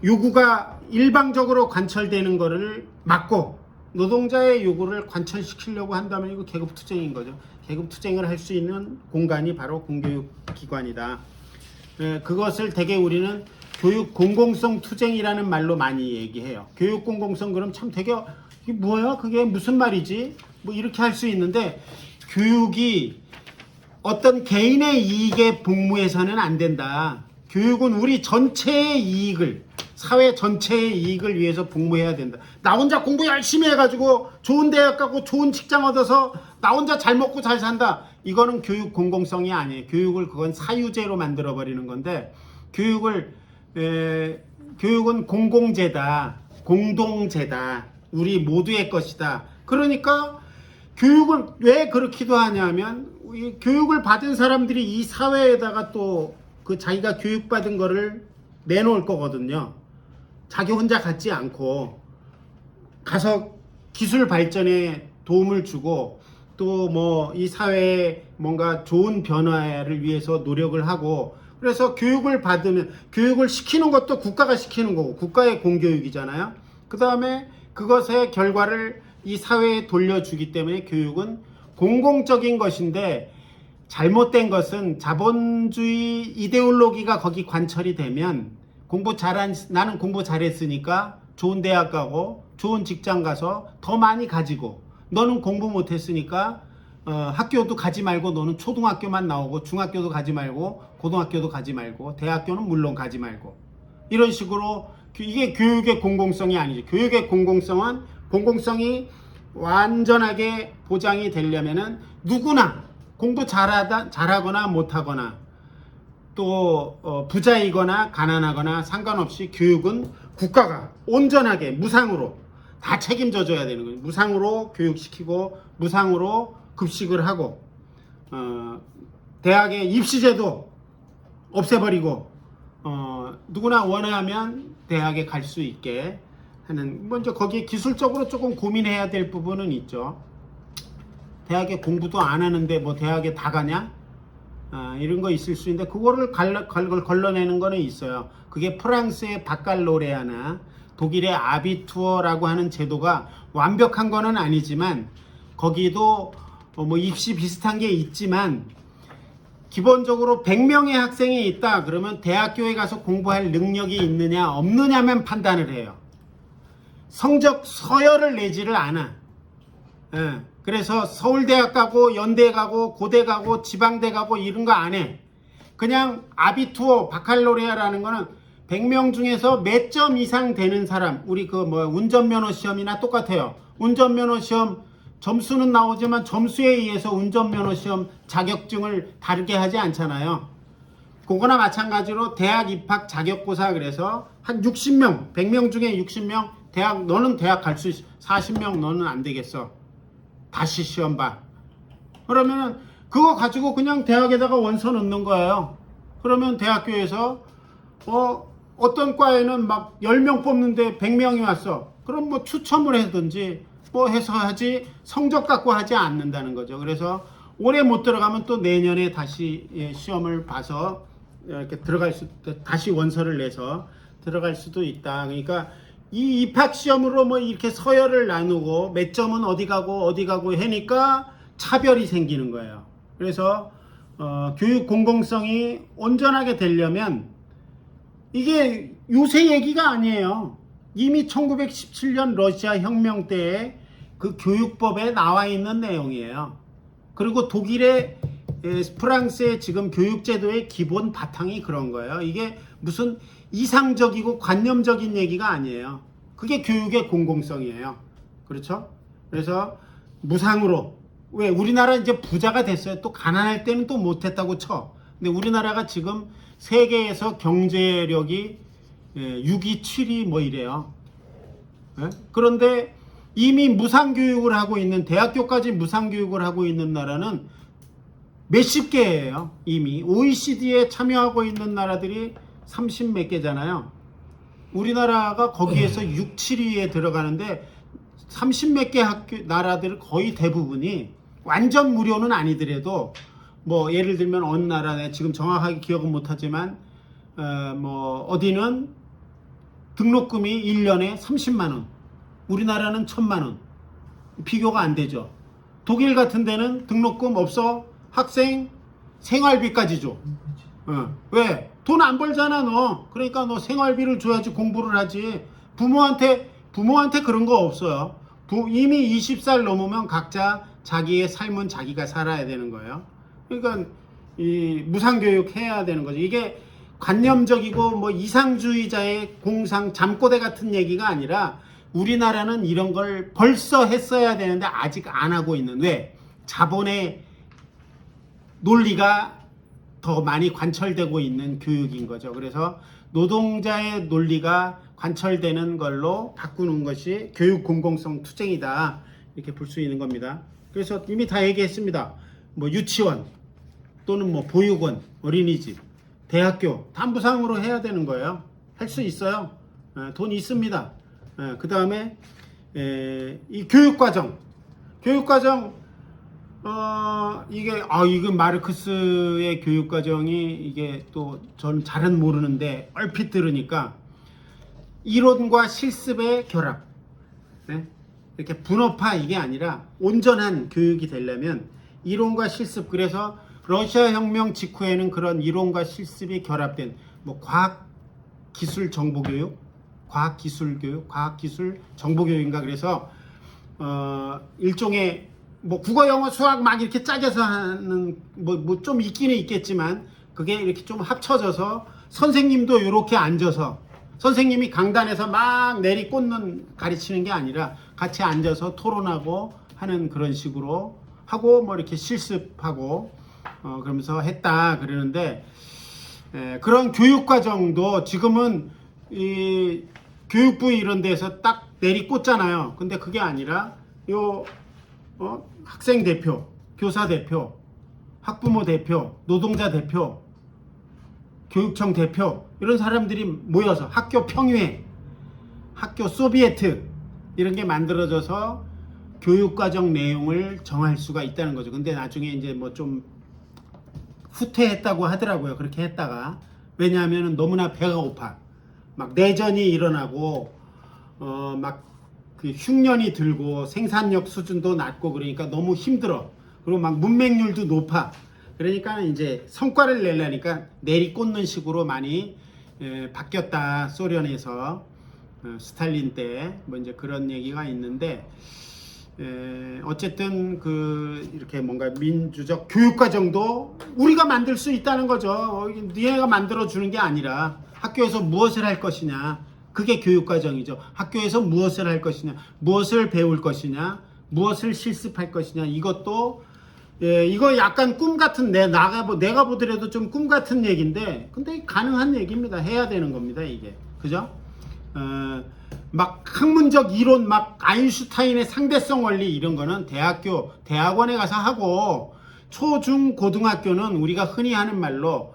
요구가 일방적으로 관철되는 거를 막고 노동자의 요구를 관철시키려고 한다면 이거 계급투쟁인 거죠. 계급투쟁을 할 수 있는 공간이 바로 공교육기관이다. 그것을 대개 우리는 교육 공공성 투쟁이라는 말로 많이 얘기해요. 교육 공공성 그럼 참 되게 이게 뭐야? 그게 무슨 말이지? 뭐 이렇게 할 수 있는데 교육이 어떤 개인의 이익에 복무해서는 안 된다. 교육은 우리 전체의 이익을 사회 전체의 이익을 위해서 복무해야 된다. 나 혼자 공부 열심히 해가지고 좋은 대학 가고 좋은 직장 얻어서 나 혼자 잘 먹고 잘 산다. 이거는 교육 공공성이 아니에요. 교육을 그건 사유제로 만들어 버리는 건데 교육은 공공재다. 공동재다. 우리 모두의 것이다. 그러니까 교육을 왜 그렇기도 하냐면 교육을 받은 사람들이 이 사회에다가 또 그 자기가 교육받은 거를 내놓을 거거든요. 자기 혼자 갖지 않고 가서 기술 발전에 도움을 주고 또 뭐 이 사회에 뭔가 좋은 변화를 위해서 노력을 하고 그래서 교육을 받으면 교육을 시키는 것도 국가가 시키는 거고 국가의 공교육이잖아요. 그 다음에 그것의 결과를 이 사회에 돌려주기 때문에 교육은 공공적인 것인데 잘못된 것은 자본주의 이데올로기가 거기 관철이 되면 나는 공부 잘했으니까 좋은 대학 가고 좋은 직장 가서 더 많이 가지고 너는 공부 못했으니까 학교도 가지 말고 너는 초등학교만 나오고 중학교도 가지 말고 고등학교도 가지 말고 대학교는 물론 가지 말고 이런 식으로 이게 교육의 공공성이 아니죠. 교육의 공공성이 완전하게 보장이 되려면은 누구나 공부 잘하거나 못하거나 또 부자이거나 가난하거나 상관없이 교육은 국가가 온전하게 무상으로 다 책임져 줘야 되는 거예요. 무상으로 교육시키고 무상으로 급식을 하고 대학의 입시제도 없애버리고 누구나 원하면 대학에 갈 수 있게 하는, 먼저 거기에 기술적으로 조금 고민해야 될 부분은 있죠. 대학에 공부도 안 하는데 뭐 대학에 다 가냐? 이런 거 있을 수 있는데 그거를 걸러내는 거는 있어요. 그게 프랑스의 바칼로레아나 독일의 아비투어라고 하는 제도가 완벽한 거는 아니지만 거기도 뭐 입시 비슷한 게 있지만 기본적으로 100명의 학생이 있다 그러면 대학교에 가서 공부할 능력이 있느냐 없느냐만 판단을 해요. 성적 서열을 내지를 않아. 그래서 서울대학 가고 연대 가고 고대 가고 지방대 가고 이런 거 안 해. 그냥 아비투어 바칼로레아라는 거는 100명 중에서 몇 점 이상 되는 사람, 우리 그 뭐 운전면허 시험이나 똑같아요. 운전면허 시험 점수는 나오지만 점수에 의해서 운전면허 시험 자격증을 다르게 하지 않잖아요. 그거나 마찬가지로 대학 입학 자격고사, 그래서 한 60명, 100명 중에 60명 대학, 너는 대학 갈 수 있어. 40명 너는 안 되겠어. 다시 시험 봐. 그러면은 그거 가지고 그냥 대학에다가 원서 넣는 거예요. 그러면 대학교에서 어떤 과에는 막 10명 뽑는데 100명이 왔어. 그럼 뭐 추첨을 하든지 뭐 해서 하지, 성적 갖고 하지 않는다는 거죠. 그래서 올해 못 들어가면 또 내년에 다시 시험을 봐서 이렇게 들어갈 수, 다시 원서를 내서 들어갈 수도 있다. 그러니까 이 입학 시험으로 뭐 이렇게 서열을 나누고 몇 점은 어디 가고 하니까 차별이 생기는 거예요. 그래서 교육 공공성이 온전하게 되려면, 이게 요새 얘기가 아니에요. 이미 1917년 러시아 혁명 때에 그 교육법에 나와 있는 내용이에요. 그리고 독일의, 프랑스의 지금 교육제도의 기본 바탕이 그런 거예요. 이게 무슨 이상적이고 관념적인 얘기가 아니에요. 그게 교육의 공공성이에요. 그렇죠? 그래서 무상으로, 왜 우리나라 이제 부자가 됐어요. 또 가난할 때는 또 못했다고 쳐. 근데 우리나라가 지금 세계에서 경제력이 6위, 7위 뭐 이래요. 그런데 이미 무상교육을 하고 있는, 대학교까지 무상교육을 하고 있는 나라는 몇십 개예요. 이미 OECD에 참여하고 있는 나라들이 30 몇 개잖아요. 우리나라가 거기에서 6, 7위에 들어가는데 30 몇 개 나라들 거의 대부분이 완전 무료는 아니더라도, 뭐 예를 들면 어느 나라에 지금 정확하게 기억은 못하지만 뭐 어디는 등록금이 1년에 30만 원, 우리나라는 1000만 원. 비교가 안 되죠. 독일 같은 데는 등록금 없어. 학생 생활비까지 줘. 왜? 돈 안 벌잖아 너. 그러니까 너 생활비를 줘야지 공부를 하지. 부모한테 그런 거 없어요. 이미 20살 넘으면 각자 자기의 삶은 자기가 살아야 되는 거예요. 그러니까 이 무상교육 해야 되는 거죠. 이게 관념적이고 뭐 이상주의자의 공상 잠꼬대 같은 얘기가 아니라, 우리나라는 이런 걸 벌써 했어야 되는데 아직 안 하고 있는, 왜? 자본의 논리가 더 많이 관철되고 있는 교육인 거죠. 그래서 노동자의 논리가 관철되는 걸로 바꾸는 것이 교육 공공성 투쟁이다, 이렇게 볼 수 있는 겁니다. 그래서 이미 다 얘기했습니다. 뭐 유치원 또는 뭐 보육원, 어린이집, 대학교 다 무상으로 해야 되는 거예요. 할 수 있어요. 돈 있습니다. 그 다음에 이 교육과정 이게 마르크스의 교육과정이, 이게 또 전 잘은 모르는데 얼핏 들으니까 이론과 실습의 결합, 이렇게 분업화, 이게 아니라 온전한 교육이 되려면 이론과 실습, 그래서 러시아 혁명 직후에는 그런 이론과 실습이 결합된 뭐 과학 기술 정보교육, 과학기술 정보교육인가, 그래서 일종의 뭐 국어 영어 수학 막 이렇게 짜겨서 하는 뭐 좀 있기는 있겠지만, 그게 이렇게 좀 합쳐져서 선생님도 이렇게 앉아서, 선생님이 강단에서 막 내리꽂는 가르치는 게 아니라 같이 앉아서 토론하고 하는 그런 식으로 하고, 뭐 이렇게 실습하고 그러면서 했다 그러는데, 그런 교육과정도 지금은 이 교육부 이런 데서 딱 내리꽂잖아요. 근데 그게 아니라 학생 대표, 교사 대표 학부모 대표, 노동자 대표, 교육청 대표 이런 사람들이 모여서 학교 평의회, 학교 소비에트 이런 게 만들어져서 교육과정 내용을 정할 수가 있다는 거죠. 근데 나중에 이제 뭐 좀 후퇴했다고 하더라고요. 그렇게 했다가. 왜냐하면 너무나 배가 고파. 막 내전이 일어나고 막 그 흉년이 들고 생산력 수준도 낮고 그러니까 너무 힘들어. 그리고 막 문맹률도 높아. 그러니까 이제 성과를 내려니까 내리꽂는 식으로 많이 바뀌었다. 소련에서 스탈린 때 뭐 이제 그런 얘기가 있는데 어쨌든 그 이렇게 뭔가 민주적 교육과정도 우리가 만들 수 있다는 거죠. 니네가 만들어 주는 게 아니라 학교에서 무엇을 할 것이냐. 그게 교육과정이죠. 학교에서 무엇을 할 것이냐, 무엇을 배울 것이냐, 무엇을 실습할 것이냐. 이것도 이거 약간 꿈 같은 내가 보더라도 좀 꿈 같은 얘기인데, 근데 가능한 얘기입니다. 해야 되는 겁니다, 이게. 그죠? 막 학문적 이론, 막 아인슈타인의 상대성 원리 이런 거는 대학원에 가서 하고, 초, 중, 고등학교는 우리가 흔히 하는 말로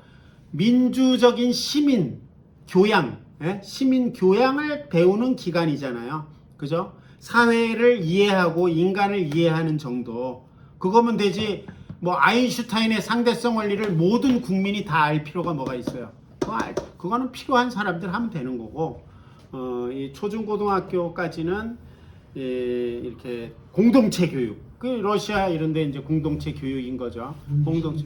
민주적인 시민 교양, 시민 교양을 배우는 기간이잖아요. 그죠? 사회를 이해하고 인간을 이해하는 정도. 그거면 되지. 뭐 아인슈타인의 상대성 원리를 모든 국민이 다 알 필요가 뭐가 있어요. 그거는 필요한 사람들 하면 되는 거고. 이 초중고등학교까지는 이렇게 공동체 교육. 그 러시아 이런 데 이제 공동체 교육인 거죠. 공동체.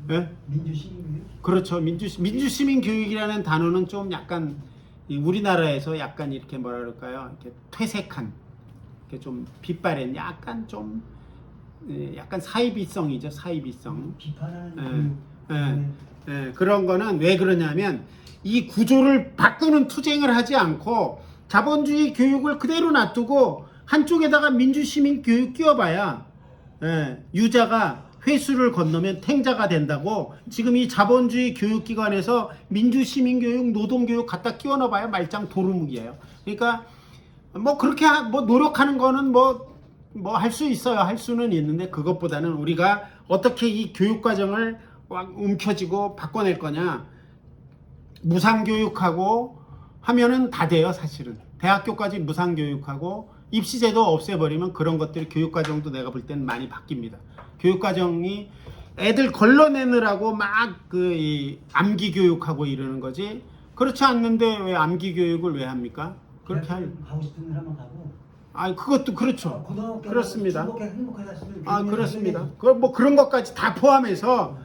예? 민주시민교육? 그렇죠. 민주시민 교육이라는 단어는 좀 약간 우리나라에서 약간 이렇게 뭐라 그럴까요? 이렇게 퇴색한, 이렇게 좀 빛바랜, 약간 좀 약간 사이비성이죠. 사이비성. 비판하는 그런 거는 왜 그러냐면 이 구조를 바꾸는 투쟁을 하지 않고 자본주의 교육을 그대로 놔두고 한쪽에다가 민주시민 교육 끼워봐야 유자가 회수를 건너면 탱자가 된다고. 지금 이 자본주의 교육기관에서 민주시민교육, 노동교육 갖다 끼워 넣어봐야 말짱 도루묵이에요. 그러니까 뭐 그렇게 뭐 노력하는 거는 뭐 할 수 있어요. 할 수는 있는데 그것보다는 우리가 어떻게 이 교육과정을 움켜쥐고 바꿔낼 거냐. 무상교육하고 하면은 다 돼요. 사실은 대학교까지 무상교육하고 입시제도 없애버리면 그런 것들이 교육과정도 내가 볼 때는 많이 바뀝니다. 교육과정이 애들 걸러내느라고 막 이 암기교육하고 이러는 거지. 그렇지 않는데 왜 암기교육을 왜 합니까? 그렇게 가고 싶은 사람만 가고. 그것도 그렇죠. 그렇습니다. 행복하셨으면 그렇습니다. 뭐 그런 것까지 다 포함해서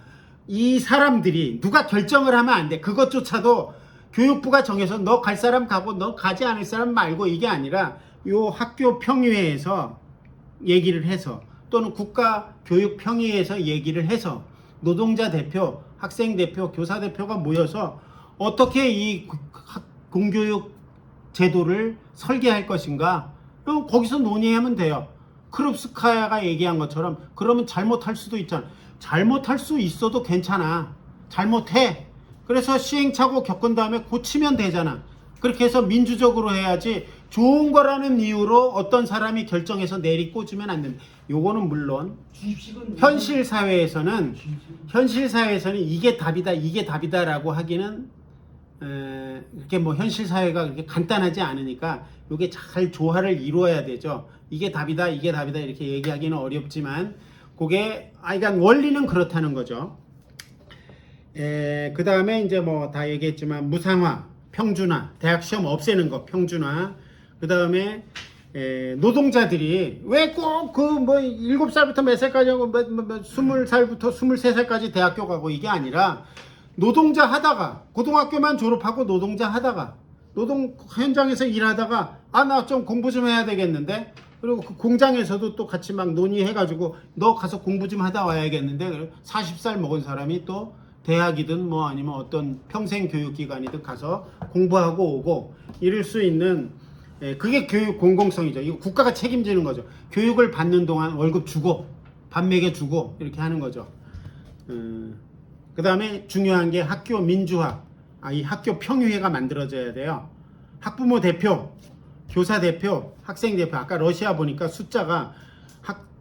이 사람들이 누가 결정을 하면 안 돼. 그것조차도 교육부가 정해서 너 갈 사람 가고 너 가지 않을 사람 말고 이게 아니라 요 학교 평의회에서 얘기를 해서 또는 국가교육평의회에서 얘기를 해서 노동자 대표, 학생 대표, 교사 대표가 모여서 어떻게 이 공교육 제도를 설계할 것인가. 거기서 논의하면 돼요. 크룹스카야가 얘기한 것처럼. 그러면 잘못할 수도 있잖아. 잘못할 수 있어도 괜찮아. 잘못해. 그래서 시행착오 겪은 다음에 고치면 되잖아. 그렇게 해서 민주적으로 해야지 좋은 거라는 이유로 어떤 사람이 결정해서 내리꽂으면 안 된다. 요거는 물론 현실 사회에서는 이게 답이다라고 하기는 이렇게 뭐 현실 사회가 그렇게 간단하지 않으니까 요게 잘 조화를 이루어야 되죠. 이게 답이다 이렇게 얘기하기는 어렵지만 그게 그러니까 원리는 그렇다는 거죠. 그 다음에 이제 뭐 다 얘기했지만 무상화, 평준화, 대학 시험 없애는 거 평준화. 그 다음에 노동자들이 왜 꼭 그 뭐 7살부터 몇 살까지 하고 20살부터 23살까지 대학교 가고 이게 아니라 노동자 하다가 고등학교만 졸업하고 노동자 하다가 노동 현장에서 일하다가 나 좀 공부 좀 해야 되겠는데, 그리고 그 공장에서도 또 같이 막 논의해가지고 너 가서 공부 좀 하다 와야겠는데 40살 먹은 사람이 또 대학이든 뭐 아니면 어떤 평생교육기관이든 가서 공부하고 오고 이럴 수 있는 그게 교육 공공성이죠. 이거 국가가 책임지는 거죠. 교육을 받는 동안 월급 주고 밥 먹여주고 이렇게 하는 거죠. 그 다음에 중요한 게 학교 민주화, 이 학교 평의회가 만들어져야 돼요. 학부모 대표, 교사 대표, 학생 대표. 아까 러시아 보니까 숫자가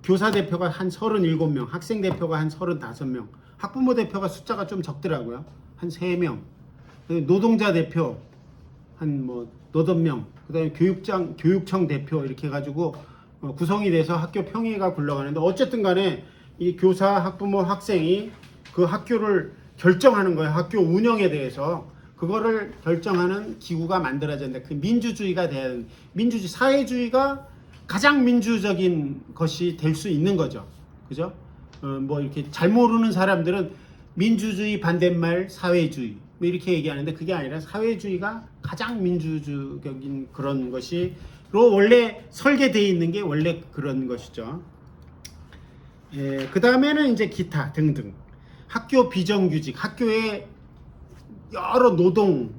교사 대표가 한 37명, 학생 대표가 한 35명, 학부모 대표가 숫자가 좀 적더라고요. 한 3명. 노동자 대표 한 뭐 8명. 그다음에 교육청 대표 이렇게 해 가지고 구성이 돼서 학교 평의가 굴러가는데 어쨌든 간에 이 교사, 학부모, 학생이 그 학교를 결정하는 거예요. 학교 운영에 대해서. 그거를 결정하는 기구가 만들어야 된다. 그 민주주의가 돼야 된다. 민주주의, 사회주의가 가장 민주적인 것이 될 수 있는 거죠. 그죠? 뭐 이렇게 잘 모르는 사람들은 민주주의 반대말 사회주의 뭐 이렇게 얘기하는데 그게 아니라 사회주의가 가장 민주적인 그런 것이로 원래 설계되어 있는 게 원래 그런 것이죠. 예, 그 다음에는 이제 기타 등등. 학교 비정규직, 학교에 여러 노동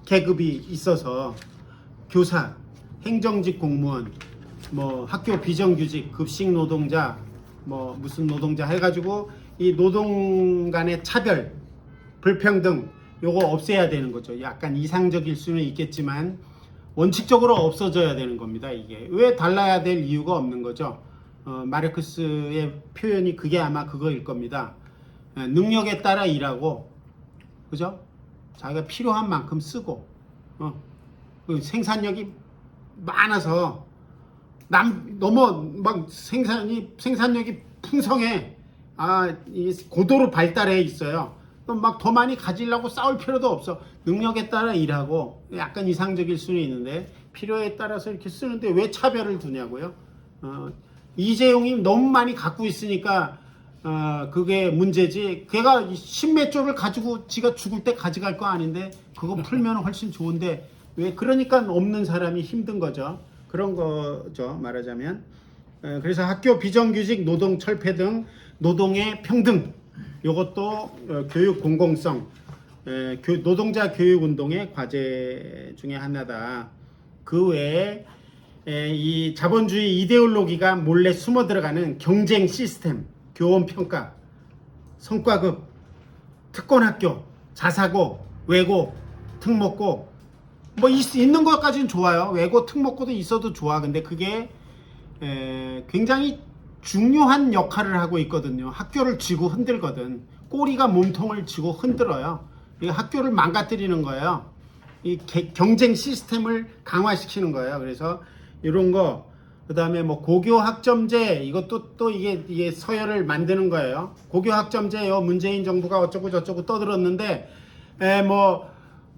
계급이 있어서 교사, 행정직 공무원, 뭐 학교 비정규직, 급식 노동자, 뭐 무슨 노동자 해가지고 이 노동 간의 차별, 불평등 요거 없애야 되는 거죠. 약간 이상적일 수는 있겠지만 원칙적으로 없어져야 되는 겁니다. 이게 왜 달라야 될 이유가 없는 거죠. 마르크스의 표현이 그게 아마 그거일 겁니다. 능력에 따라 일하고, 그죠? 자기가 필요한 만큼 쓰고, 그 생산력이 많아서 너무 막 생산력이 풍성해. 이 고도로 발달해 있어요. 그럼 막 더 많이 가지려고 싸울 필요도 없어. 능력에 따라 일하고, 약간 이상적일 수는 있는데 필요에 따라서 이렇게 쓰는데 왜 차별을 두냐고요? 이재용이 너무 많이 갖고 있으니까 그게 문제지. 걔가 십몇 조를 가지고 지가 죽을 때 가져갈 거 아닌데 그거 풀면 훨씬 좋은데 왜? 그러니까 없는 사람이 힘든 거죠. 그런 거죠, 말하자면. 그래서 학교 비정규직, 노동 철폐 등 노동의 평등, 이것도 교육 공공성, 노동자 교육 운동의 과제 중에 하나다. 그 외에 이 자본주의 이데올로기가 몰래 숨어 들어가는 경쟁 시스템, 교원 평가, 성과급, 특권학교, 자사고, 외고, 특목고, 뭐 있는 것까지는 좋아요. 외고, 특목고도 있어도 좋아. 근데 그게 굉장히 중요한 역할을 하고 있거든요. 학교를 쥐고 흔들거든. 꼬리가 몸통을 쥐고 흔들어요. 이 학교를 망가뜨리는 거예요. 이 경쟁 시스템을 강화시키는 거예요. 그래서 이런 거, 그 다음에 뭐 고교 학점제, 이것도 또 이게 서열을 만드는 거예요. 고교 학점제요, 문재인 정부가 어쩌고 저쩌고 떠들었는데, 뭐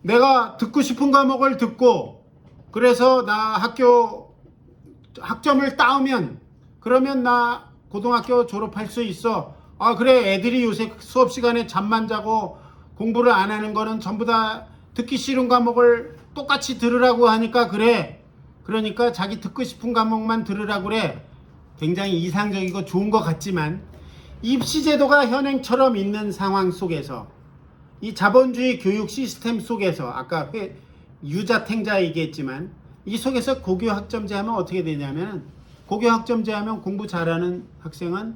내가 듣고 싶은 과목을 듣고, 그래서 나 학교 학점을 따오면, 그러면 나 고등학교 졸업할 수 있어. 그래, 애들이 요새 수업 시간에 잠만 자고 공부를 안 하는 거는 전부 다 듣기 싫은 과목을 똑같이 들으라고 하니까 그래. 그러니까 자기 듣고 싶은 과목만 들으라고 그래. 굉장히 이상적이고 좋은 것 같지만 입시제도가 현행처럼 있는 상황 속에서 이 자본주의 교육 시스템 속에서 아까 유자탱자 얘기했지만 이 속에서 고교 학점제 하면 어떻게 되냐면 고교 학점제 하면 공부 잘하는 학생은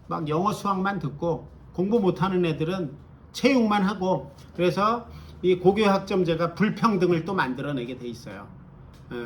막 영어 수학만 듣고 공부 못하는 애들은 체육만 하고 그래서 이 고교 학점제가 불평등을 또 만들어내게 돼 있어요.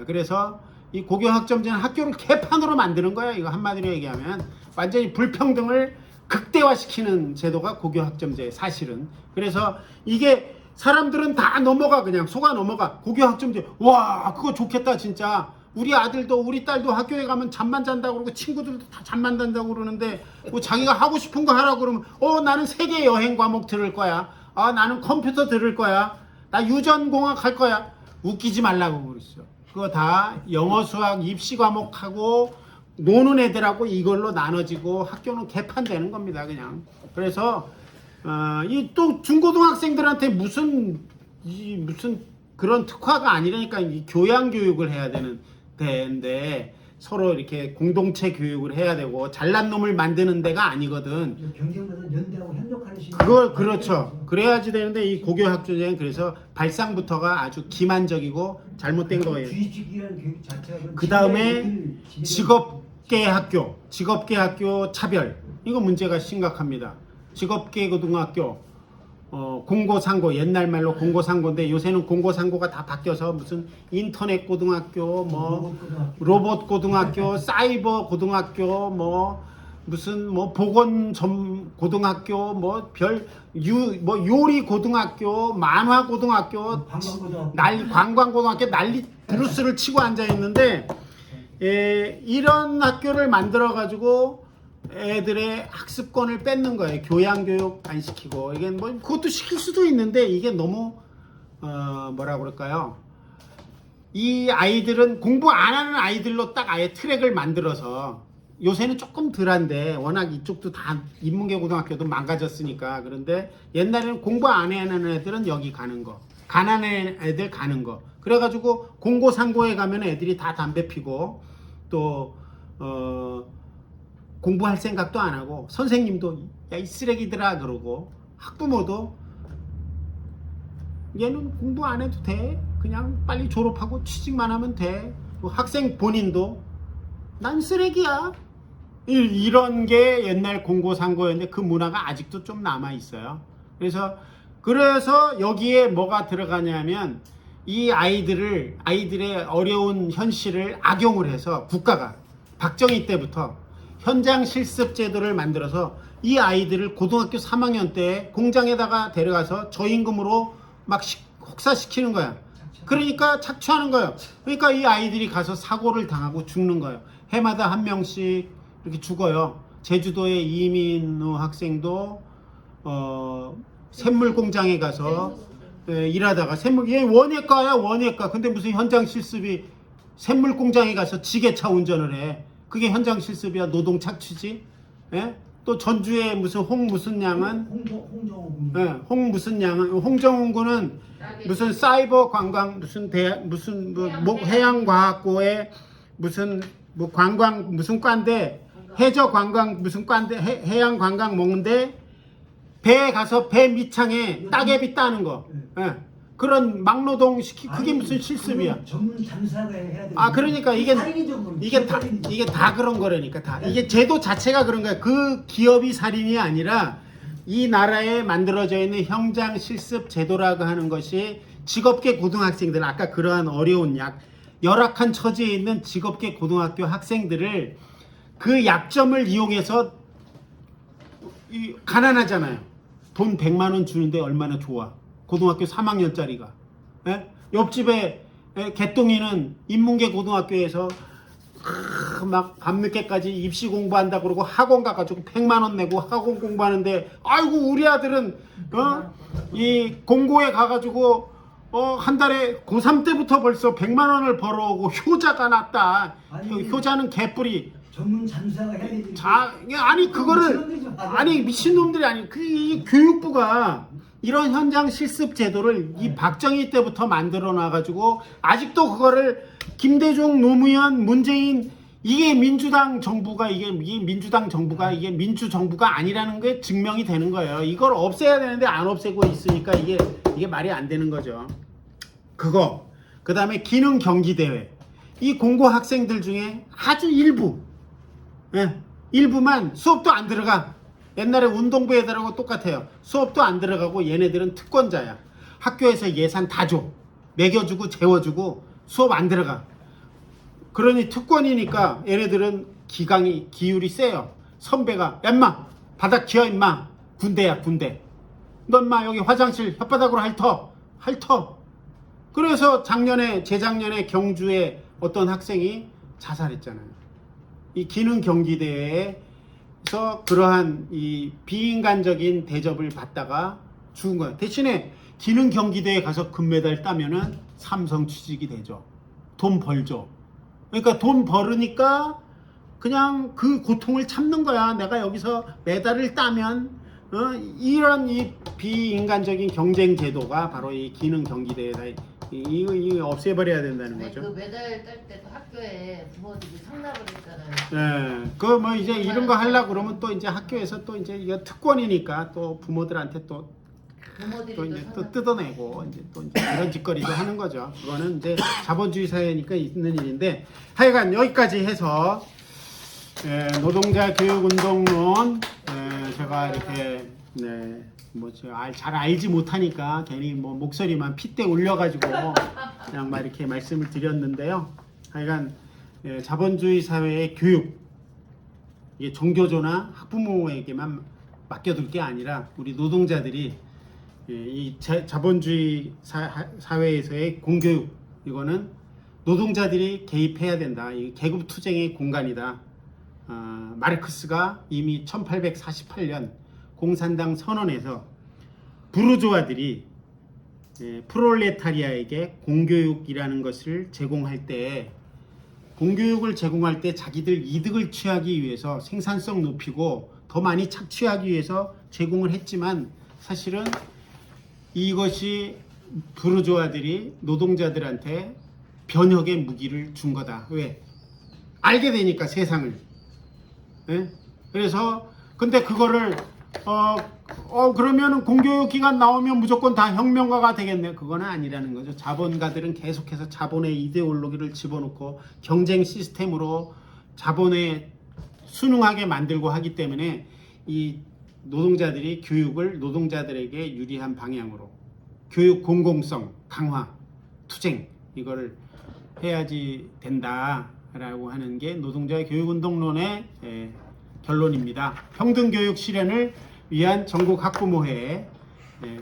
그래서 이 고교 학점제는 학교를 개판으로 만드는 거야. 이거 한마디로 얘기하면 완전히 불평등을 극대화시키는 제도가 고교 학점제 사실은. 그래서 이게 사람들은 다 넘어가 그냥 속아 넘어가. 고교 학점제 와 그거 좋겠다 진짜. 우리 아들도 우리 딸도 학교에 가면 잠만 잔다고 그러고 친구들도 다 잠만 잔다고 그러는데 뭐 자기가 하고 싶은 거 하라고 그러면 나는 세계 여행 과목 들을 거야. 나는 컴퓨터 들을 거야. 나 유전공학 할 거야. 웃기지 말라고 그랬어. 그거 다 영어 수학 입시 과목하고 노는 애들하고 이걸로 나눠지고 학교는 개판되는 겁니다 그냥. 그래서 이 또 중고등학생들한테 무슨 그런 특화가 아니라니까 이 교양 교육을 해야 되는 데인데 서로 이렇게 공동체 교육을 해야 되고 잘난 놈을 만드는 데가 아니거든. 경쟁자는 연대하고 협력하는 시기. 그걸 그렇죠. 그래야지 되는데 이 고교 학점제는 그래서 발상부터가 아주 기만적이고 잘못된 거예요. 주입식이라는 교육 자체가 그 다음에 직업계 학교 차별 이거 문제가 심각합니다. 직업계 고등학교 공고상고, 옛날 말로 공고상고인데 요새는 공고상고가 다 바뀌어서 무슨 인터넷 고등학교, 뭐 로봇 고등학교, 사이버 고등학교, 뭐 무슨 뭐 보건 점 고등학교, 뭐 요리 고등학교, 만화 고등학교, 관광 고등학교 난리 브루스를 치고 앉아 있는데 이런 학교를 만들어 가지고 애들의 학습권을 뺏는 거예요. 교양 교육 안 시키고. 이게 뭐 그것도 시킬 수도 있는데 이게 너무 뭐라 그럴까요? 이 아이들은 공부 안 하는 아이들로 딱 아예 트랙을 만들어서 요새는 조금 덜한데 워낙 이쪽도 다 인문계 고등학교도 망가졌으니까. 그런데 옛날에는 공부 안 하는 애들은 여기 가는 거, 가난한 애들 가는 거. 그래가지고 공고상고에 가면 애들이 다 담배 피고 또 공부할 생각도 안 하고 선생님도 야 이 쓰레기들아 그러고 학부모도 얘는 공부 안 해도 돼, 그냥 빨리 졸업하고 취직만 하면 돼. 학생 본인도 난 쓰레기야, 이런 게 옛날 공고상고였는데 그 문화가 아직도 좀 남아 있어요. 그래서 여기에 뭐가 들어가냐면 이 아이들의 어려운 현실을 악용을 해서 국가가 박정희 때부터 현장 실습 제도를 만들어서 이 아이들을 고등학교 3학년 때 공장에다가 데려가서 저임금으로 막 혹사시키는 거야. 그러니까 착취하는 거예요. 그러니까 이 아이들이 가서 사고를 당하고 죽는 거예요. 해마다 한 명씩 이렇게 죽어요. 제주도의 이민우 학생도 샘물 공장에 가서 일하다가 얘 원예과야, 원예과. 근데 무슨 현장 실습이 샘물 공장에 가서 지게차 운전을 해. 그게 현장 실습이야. 노동 착취지. 예? 또 전주에 무슨 홍무슨 양은 홍정훈 군은 무슨 사이버 관광 무슨 해양과학고에 무슨 뭐 관광 무슨 과인데 해저 관광 무슨 과인데 해양 관광 먹는데 배에 가서 배 밑창에 따개비 따는 거. 예. 그런 막노동 그게 무슨 실습이야? 전문 잠사가 해야 돼. 그러니까 이게 다 그런 거라니까. 다 이게 제도 자체가 그런 거야. 그 기업이 살인이 아니라 이 나라에 만들어져 있는 현장 실습 제도라고 하는 것이 직업계 고등학생들, 아까 그러한 어려운 열악한 처지에 있는 직업계 고등학교 학생들을 그 약점을 이용해서 가난하잖아요. 돈 100만 원 주는데 얼마나 좋아. 고등학교 3학년짜리가. 옆집에 개똥이는 인문계 고등학교에서 막 밤늦게까지 입시 공부한다 그러고 학원 가가지고 100만 원 내고 학원 공부하는데, 아이고 우리 아들은 이 공고에 가가지고 한 달에 고3 때부터 벌써 100만 원을 벌어오고 효자가 났다. 효자는 개뿔이. 전문 잠사가 해야 되지. 그거를 미친놈들이 이 교육부가 이런 현장 실습 제도를 이 박정희 때부터 만들어 놔가지고 아직도 그거를 김대중, 노무현, 문재인 이게 민주당 정부가 이게 민주 정부가 아니라는 게 증명이 되는 거예요. 이걸 없애야 되는데 안 없애고 있으니까 이게 말이 안 되는 거죠. 그 다음에 기능 경기 대회. 이 공고 학생들 중에 아주 일부만 수업도 안 들어가. 옛날에 운동부 애들하고 똑같아요. 수업도 안 들어가고 얘네들은 특권자야. 학교에서 예산 다 줘. 먹여주고 재워주고 수업 안 들어가. 그러니 특권이니까 얘네들은 기율이 세요. 선배가 야 인마 바닥 기어 인마, 군대야 군대. 너 인마 여기 화장실 혓바닥으로 핥어. 그래서 재작년에 경주에 어떤 학생이 자살했잖아요. 이 기능 경기대회에 그러한 이 비인간적인 대접을 받다가 죽은 거야. 대신에 기능 경기대회에 가서 금메달 따면은 삼성 취직이 되죠. 돈 벌죠. 그러니까 돈 벌으니까 그냥 그 고통을 참는 거야. 내가 여기서 메달을 따면 이런 이 비인간적인 경쟁 제도가 바로 이 기능 경기대회다. 이거 없애버려야 된다는 거죠. 그 메달 딸 때도 학교에 부모들이 상납을 했잖아요. 네, 그 뭐 이제 이런 거 하려고 그러면 또 이제 학교에서 또 이제 이거 특권이니까 또 부모들한테 또 이제 또 뜯어내고 이제 이런 짓거리도 하는 거죠. 그거는 이제 자본주의 사회니까 있는 일인데, 하여간 여기까지 해서 노동자 교육운동론 제가 제가 이렇게 잘 알지 못하니까 괜히 뭐 목소리만 핏대 올려가지고 그냥 막 이렇게 말씀을 드렸는데요. 하여간 자본주의 사회의 교육, 이게 종교조나 학부모에게만 맡겨둘 게 아니라 우리 노동자들이 이 자본주의 사회에서의 공교육, 이거는 노동자들이 개입해야 된다. 이 계급 투쟁의 공간이다. 마르크스가 이미 1848년 공산당 선언에서 부르주아들이 프롤레타리아에게 공교육이라는 것을 제공할 때, 공교육을 제공할 때 자기들 이득을 취하기 위해서 생산성 높이고 더 많이 착취하기 위해서 제공을 했지만, 사실은 이것이 부르주아들이 노동자들한테 변혁의 무기를 준 거다. 왜? 알게 되니까 세상을. 예? 그래서 근데 그거를 그러면 공교육 기간 나오면 무조건 다 혁명가가 되겠네. 그거는 아니라는 거죠. 자본가들은 계속해서 자본의 이데올로기를 집어넣고 경쟁 시스템으로 자본에 순응하게 만들고 하기 때문에 이 노동자들이 교육을 노동자들에게 유리한 방향으로, 교육 공공성 강화, 투쟁, 이거를 해야지 된다라고 하는 게 노동자의 교육운동론의 결론입니다. 평등교육 실현을 위한 전국 학부모회에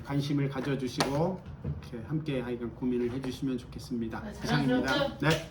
관심을 가져주시고 이렇게 함께 고민을 해주시면 좋겠습니다. 이상입니다. 네.